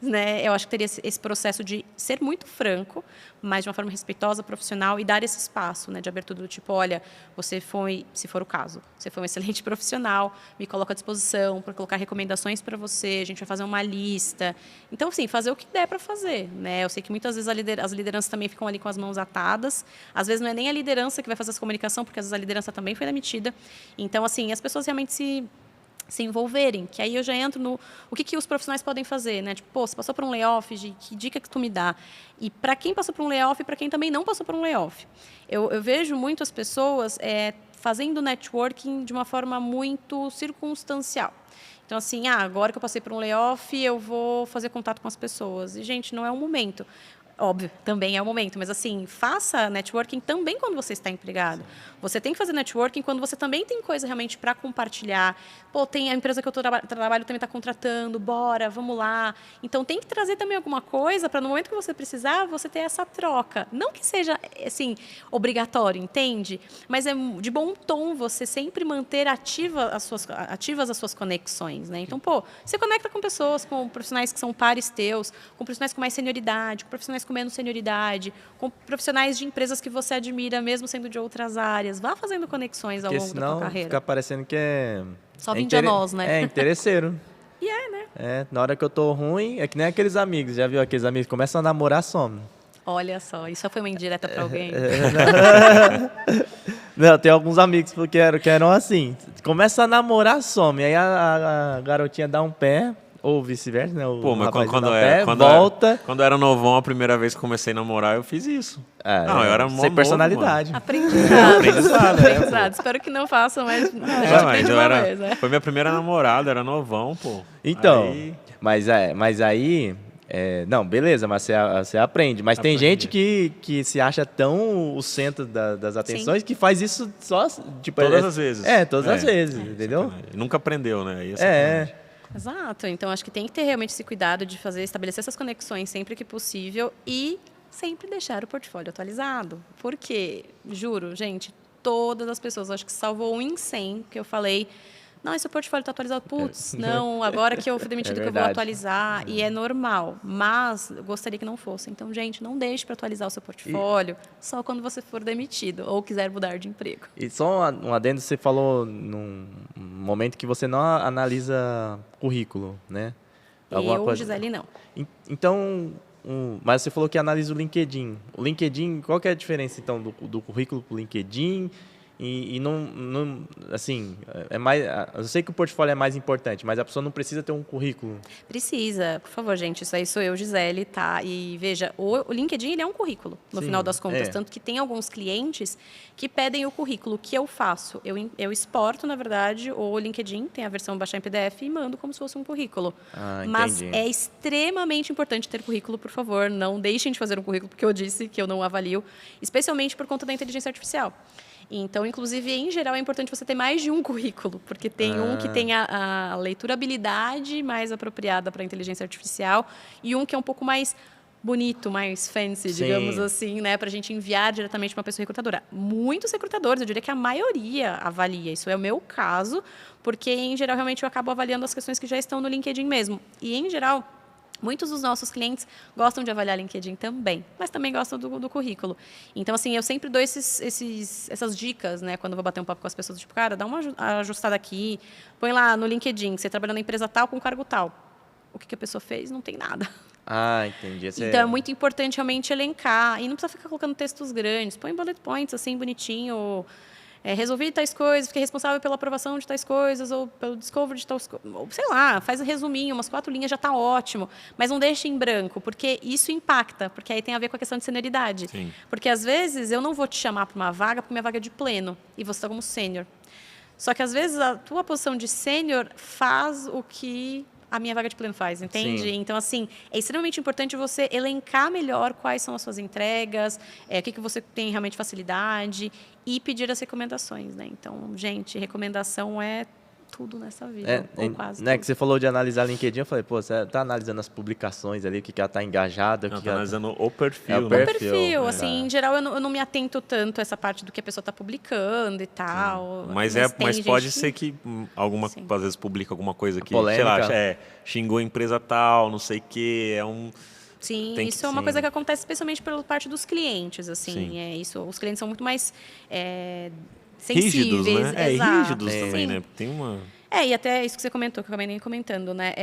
né? Eu acho que teria esse processo de ser muito franco, mas de uma forma respeitosa, profissional e dar esse espaço, né, de abertura do tipo, olha, você foi, se for o caso, você foi um excelente profissional, me coloca à disposição para colocar recomendações para você, a gente vai fazer uma lista. Então, assim, fazer o que der para fazer. Né? Eu sei que muitas vezes as lideranças também ficam ali com as mãos atadas. Às vezes não é nem a liderança que vai fazer essa comunicação, porque às vezes a liderança também foi demitida. Então, assim, as pessoas realmente se envolverem, que aí eu já entro no o que os profissionais podem fazer, né? Tipo, pô, você passou por um layoff, que dica que tu me dá? E para quem passou por um layoff e para quem também não passou por um layoff. Eu vejo muito as pessoas fazendo networking de uma forma muito circunstancial. Então, assim, agora que eu passei por um layoff, eu vou fazer contato com as pessoas. E, gente, não é o momento. Óbvio, também é o momento, mas assim, faça networking também quando você está empregado. Você tem que fazer networking quando você também tem coisa realmente para compartilhar. Pô, tem a empresa que eu trabalho também está contratando, bora, vamos lá. Então, tem que trazer também alguma coisa para no momento que você precisar, você ter essa troca. Não que seja, assim, obrigatório, entende? Mas é de bom tom você sempre manter ativas as suas conexões, né? Então, pô, você conecta com pessoas, com profissionais que são pares teus, com profissionais com mais senioridade, com profissionais com menos senioridade, com profissionais de empresas que você admira, mesmo sendo de outras áreas. Vá fazendo conexões ao longo da tua carreira. Fica parecendo que é... Só vinde a nós, né? É, interesseiro. E né? Na hora que eu tô ruim, é que nem aqueles amigos. Já viu aqueles amigos que começam a namorar, some. Olha só, isso foi uma indireta para alguém? Não, tem alguns amigos que eram assim. Começa a namorar, some. Aí a garotinha dá um pé... Ou vice-versa, né? Pô, mas volta. Quando eu era novão, a primeira vez que comecei a namorar, eu fiz isso. Não, eu era sem personalidade. Aprendizado. Espero que não façam, mas foi minha primeira namorada, era novão, pô. Então, mas aí... não, beleza, mas você aprende. Mas tem gente que se acha tão o centro das atenções que faz isso só... Tipo, todas as vezes. Todas as vezes, entendeu? Nunca aprendeu, né? Exato. Então, acho que tem que ter realmente esse cuidado de estabelecer essas conexões sempre que possível e sempre deixar o portfólio atualizado. Porque, juro, gente, todas as pessoas, acho que salvou um em 100 que eu falei... Não, esse portfólio está atualizado. Putz, não, agora que eu fui demitido que eu vou atualizar. E é normal, mas eu gostaria que não fosse. Então, gente, não deixe para atualizar o seu portfólio só quando você for demitido ou quiser mudar de emprego. E só um adendo, você falou num momento que você não analisa currículo, né? Gisele, não. Então, mas você falou que analisa o LinkedIn. O LinkedIn, qual que é a diferença, então, do currículo para o LinkedIn? e não, assim, é mais, eu sei que o portfólio é mais importante, mas a pessoa não precisa ter um currículo. Precisa, por favor, gente. Isso aí sou eu, Gisele, tá? E veja, o LinkedIn ele é um currículo, no Sim, final das contas. é. Tanto que tem alguns clientes que pedem o currículo. O que eu faço? Eu exporto, na verdade, o LinkedIn, tem a versão baixar em PDF e mando como se fosse um currículo. Mas Entendi. é extremamente importante ter currículo, por favor. Não deixem de fazer um currículo, porque eu disse que eu não avalio, especialmente por conta da inteligência artificial. Então, inclusive, em geral, é importante você ter mais de um currículo, porque tem um que tem a leiturabilidade mais apropriada para a inteligência artificial e um que é um pouco mais bonito, mais fancy, Sim. digamos assim, né, para a gente enviar diretamente para uma pessoa recrutadora. Muitos recrutadores, eu diria que a maioria avalia. Isso é o meu caso, porque, em geral, realmente eu acabo avaliando as questões que já estão no LinkedIn mesmo. E, em geral, muitos dos nossos clientes gostam de avaliar LinkedIn também, mas também gostam do currículo. Então, assim, eu sempre dou essas dicas, né? Quando eu vou bater um papo com as pessoas, tipo, cara, dá uma ajustada aqui, põe lá no LinkedIn, você trabalha na empresa tal com cargo tal. O que a pessoa fez? Não tem nada. Entendi. Então, é muito importante realmente elencar. E não precisa ficar colocando textos grandes. Põe bullet points, assim, bonitinho. Resolvi tais coisas, fiquei responsável pela aprovação de tais coisas, ou pelo discovery de tais coisas. Sei lá, faz um resuminho, umas 4 linhas já está ótimo. Mas não deixe em branco, porque isso impacta. Porque aí tem a ver com a questão de senioridade. Sim. Porque, às vezes, eu não vou te chamar para uma vaga, porque minha vaga é de pleno. E você está como sênior. Só que, às vezes, a tua posição de sênior faz o que a minha vaga de pleno faz, entende? Sim. Então, assim, é extremamente importante você elencar melhor quais são as suas entregas, o que você tem realmente facilidade e pedir as recomendações, né? Então, gente, recomendação é tudo nessa vida, ou quase né, tudo. que você falou de analisar LinkedIn, eu falei, pô, você tá analisando as publicações ali, o que ela tá engajada, Não, o que tá ela analisando o perfil, É o né? perfil. perfil, né? assim, em geral eu não me atento tanto a essa parte do que a pessoa está publicando e tal. Mas tem gente pode ser que alguma, Sim. às vezes, publica alguma coisa que, polêmica. sei lá, xingou a empresa tal, não sei o quê, Sim, Tem que- isso é uma sim. coisa que acontece especialmente pela parte dos clientes, assim. Sim. Isso, os clientes são muito mais rígidos, sensíveis. né? Exato. Rígidos também, Sim. né? Tem uma... E até isso que você comentou, que eu acabei nem comentando, né?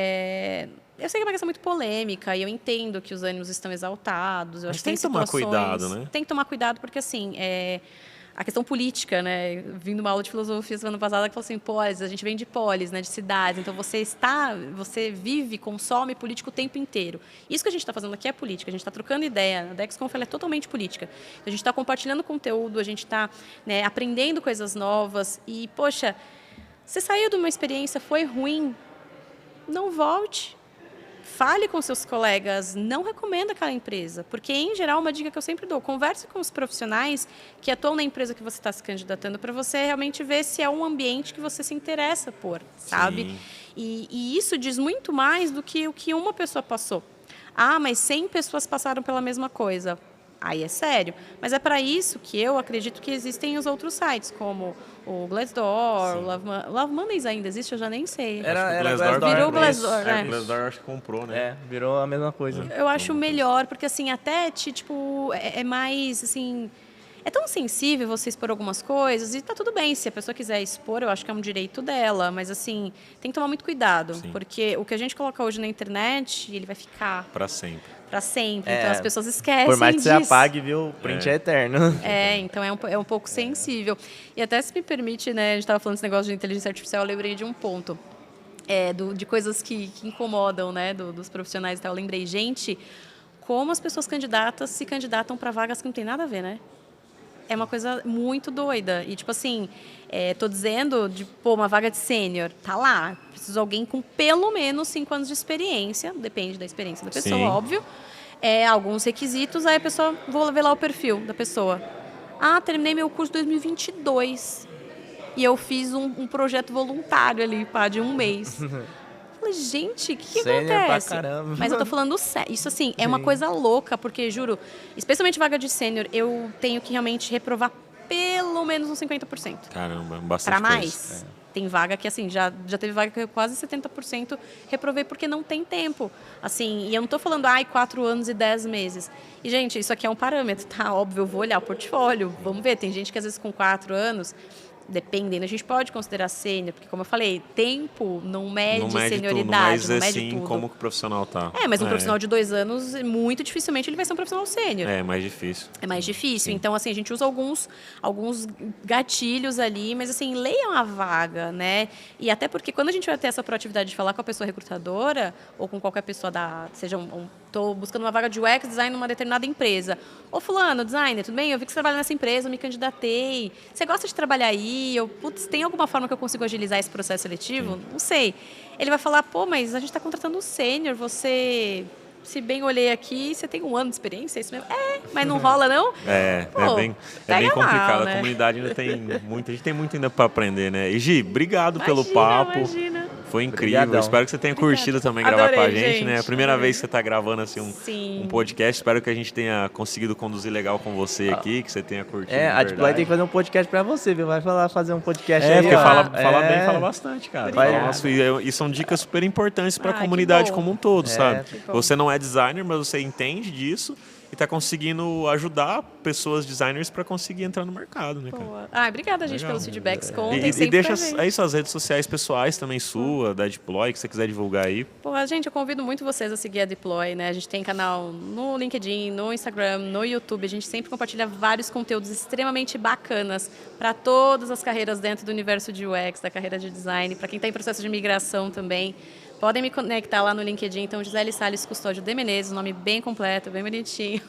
Eu sei que é uma questão muito polêmica e eu entendo que os ânimos estão exaltados. Eu Mas acho tem que que tomar situações... cuidado, né? Tem que tomar cuidado porque, assim, a questão política, né? Vindo uma aula de filosofia semana passada que falou assim, polis, a gente vem de polis, né? De cidades. Então, você vive, consome político o tempo inteiro. Isso que a gente está fazendo aqui é política. A gente está trocando ideia. A DexConf é totalmente política. Então, a gente está compartilhando conteúdo, a gente está, né, aprendendo coisas novas. E, poxa, você saiu de uma experiência, foi ruim, não volte. Fale com seus colegas, não recomenda aquela empresa, porque, em geral, uma dica que eu sempre dou, converse com os profissionais que atuam na empresa que você está se candidatando para você realmente ver se é um ambiente que você se interessa por, sabe? Sim. E isso diz muito mais do que o que uma pessoa passou. Mas 100 pessoas passaram pela mesma coisa. Aí é sério. Mas é para isso que eu acredito que existem os outros sites, como o Glassdoor, o Love Mondays ainda existe, eu já nem sei. Era Glassdoor Virou né? Glassdoor, É, né? o Glassdoor acho que comprou, né? Virou a mesma coisa. Eu acho melhor, porque assim, até é mais assim. É tão sensível você expor algumas coisas, e tá tudo bem, se a pessoa quiser expor, eu acho que é um direito dela, mas assim, tem que tomar muito cuidado, Sim. porque o que a gente coloca hoje na internet, ele vai ficar Pra sempre. para sempre, então as pessoas esquecem Por mais que você disso. apague, viu, o print é eterno. Então é um pouco sensível. E até se me permite, né, a gente estava falando desse negócio de inteligência artificial, eu lembrei de um ponto. De coisas que incomodam, né, dos profissionais e tal. Eu lembrei, gente, como as pessoas candidatas se candidatam para vagas que não tem nada a ver, né? É uma coisa muito doida. E, tipo assim, tô dizendo, uma vaga de sênior, tá lá. Preciso de alguém com pelo menos 5 anos de experiência, depende da experiência da pessoa, Sim. óbvio. Alguns requisitos, aí a pessoa, vou ver lá o perfil da pessoa. Terminei meu curso em 2022. E eu fiz um projeto voluntário ali, de um mês. Falei, gente, o que Sênior pra acontece? caramba. Mas eu tô falando sério. Isso, assim, é uma coisa louca, porque, juro, especialmente vaga de sênior, eu tenho que realmente reprovar pelo menos uns 50%. Caramba, bastante Para coisa. mais. Tem vaga que, assim, já teve vaga que eu quase 70% reprovei porque não tem tempo. Assim, e eu não tô falando, 4 anos e 10 meses. E, gente, isso aqui é um parâmetro, tá? Óbvio, eu vou olhar o portfólio, vamos ver. Tem gente que, às vezes, com 4 anos, dependendo, a gente pode considerar sênior, porque como eu falei, tempo não mede Não mede tudo, senioridade, mas não mede assim tudo. como que o profissional tá. Mas um profissional de 2 anos, muito dificilmente ele vai ser um profissional sênior. É mais difícil. É mais difícil. Então, assim, a gente usa alguns gatilhos ali, mas, assim, leiam a vaga, né? E até porque quando a gente vai ter essa proatividade de falar com a pessoa recrutadora ou com qualquer pessoa seja estou buscando uma vaga de UX design numa determinada empresa. Ô, fulano, designer, tudo bem? Eu vi que você trabalha nessa empresa, eu me candidatei. Você gosta de trabalhar aí? Putz, tem alguma forma que eu consigo agilizar esse processo seletivo? Não sei. Ele vai falar, pô, mas a gente está contratando um sênior, você... Se bem olhei aqui, você tem 1 ano de experiência, é isso mesmo? Mas não rola, não? É bem complicado. Mal, né? A comunidade ainda tem muito, a gente tem muito ainda para aprender, né? E Gi, obrigado pelo Imagina, papo. imagina. Foi incrível. Obrigadão. Espero que você tenha curtido também Adorei, gravar com a gente, gente. né? É a primeira Adorei. vez que você está gravando assim um podcast. Espero que a gente tenha conseguido conduzir legal com você aqui, que você tenha curtido. A Deploy tem que fazer um podcast pra você, viu? Vai fazer um podcast aí. Porque ó. fala bem, fala bastante, cara. Obrigado. Nossa, e são dicas super importantes para a Que comunidade bom. como um todo, sabe? Que bom. Você não é designer, mas você entende disso e está conseguindo ajudar pessoas designers para conseguir entrar no mercado, né, cara? Boa. Obrigada, gente, Legal. pelos feedbacks. Contem E sempre deixa pra gente. aí suas redes sociais pessoais também sua, da Deploy, que você quiser divulgar aí. Porra, gente, eu convido muito vocês a seguir a Deploy, né? A gente tem canal no LinkedIn, no Instagram, no YouTube. A gente sempre compartilha vários conteúdos extremamente bacanas para todas as carreiras dentro do universo de UX, da carreira de design, para quem está em processo de migração também. Podem me conectar lá no LinkedIn, então, Gisele Salles Custódio de Menezes, nome bem completo, bem bonitinho.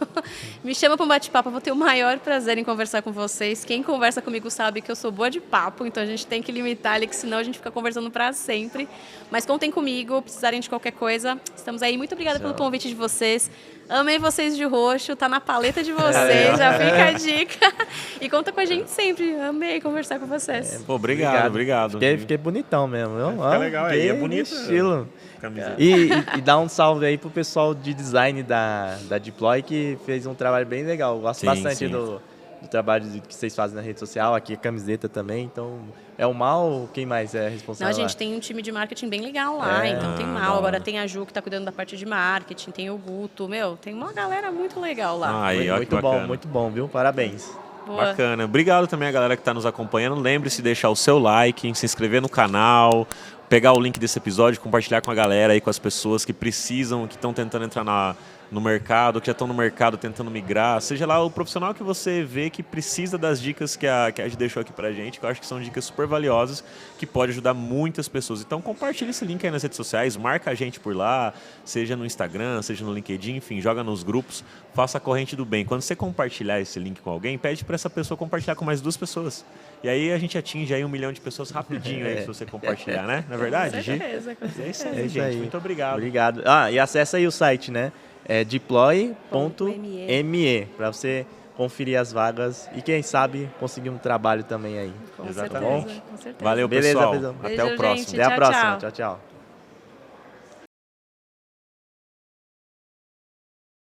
Me chama para um bate-papo, eu vou ter o maior prazer em conversar com vocês. Quem conversa comigo sabe que eu sou boa de papo, então a gente tem que limitar ali, que senão a gente fica conversando para sempre. Mas contem comigo, precisarem de qualquer coisa, estamos aí. Muito obrigada pelo convite de vocês. Amei vocês de roxo, tá na paleta de vocês, já fica a dica. E conta com a gente sempre, amei conversar com vocês. Pô, obrigado. Fiquei bonitão mesmo, viu? Fica legal aí, é bonito. Estilo. Camiseta. E dá um salve aí pro pessoal de design da Deploy, que fez um trabalho bem legal. Gosto Sim, bastante sim. do trabalho que vocês fazem na rede social, aqui a camiseta também, então é o Mal, quem mais é Não, responsável? a gente tem um time de marketing bem legal lá, então tem da Mal, agora hora. tem a Ju que está cuidando da parte de marketing, tem o Guto, tem uma galera muito legal lá. Aí, ó, que bacana. Muito bom, viu? Parabéns. Boa. Bacana. Obrigado também a galera que está nos acompanhando. Lembre-se de deixar o seu like, se inscrever no canal, pegar o link desse episódio, compartilhar com a galera aí, com as pessoas que precisam, que estão tentando entrar no mercado, que já estão no mercado tentando migrar. Seja lá o profissional que você vê que precisa das dicas que a gente deixou aqui pra gente, que eu acho que são dicas super valiosas, que pode ajudar muitas pessoas. Então compartilha esse link aí nas redes sociais, marca a gente por lá, seja no Instagram, seja no LinkedIn, enfim, joga nos grupos, faça a corrente do bem. Quando você compartilhar esse link com alguém, pede para essa pessoa compartilhar com mais 2 pessoas. E aí a gente atinge aí 1 milhão de pessoas rapidinho aí, se você compartilhar, né? Não é verdade, Com Gi? certeza, com certeza. É isso aí, É isso gente. aí. Muito obrigado. Obrigado. E acessa aí o site, né? É deploy.me para você conferir as vagas e quem sabe conseguir um trabalho também aí. Com Exatamente. certeza, com certeza. Valeu, Beleza, pessoal. pessoal. Até Beijo, o próximo. gente. Até a Tchau, próxima. tchau. Tchau, tchau.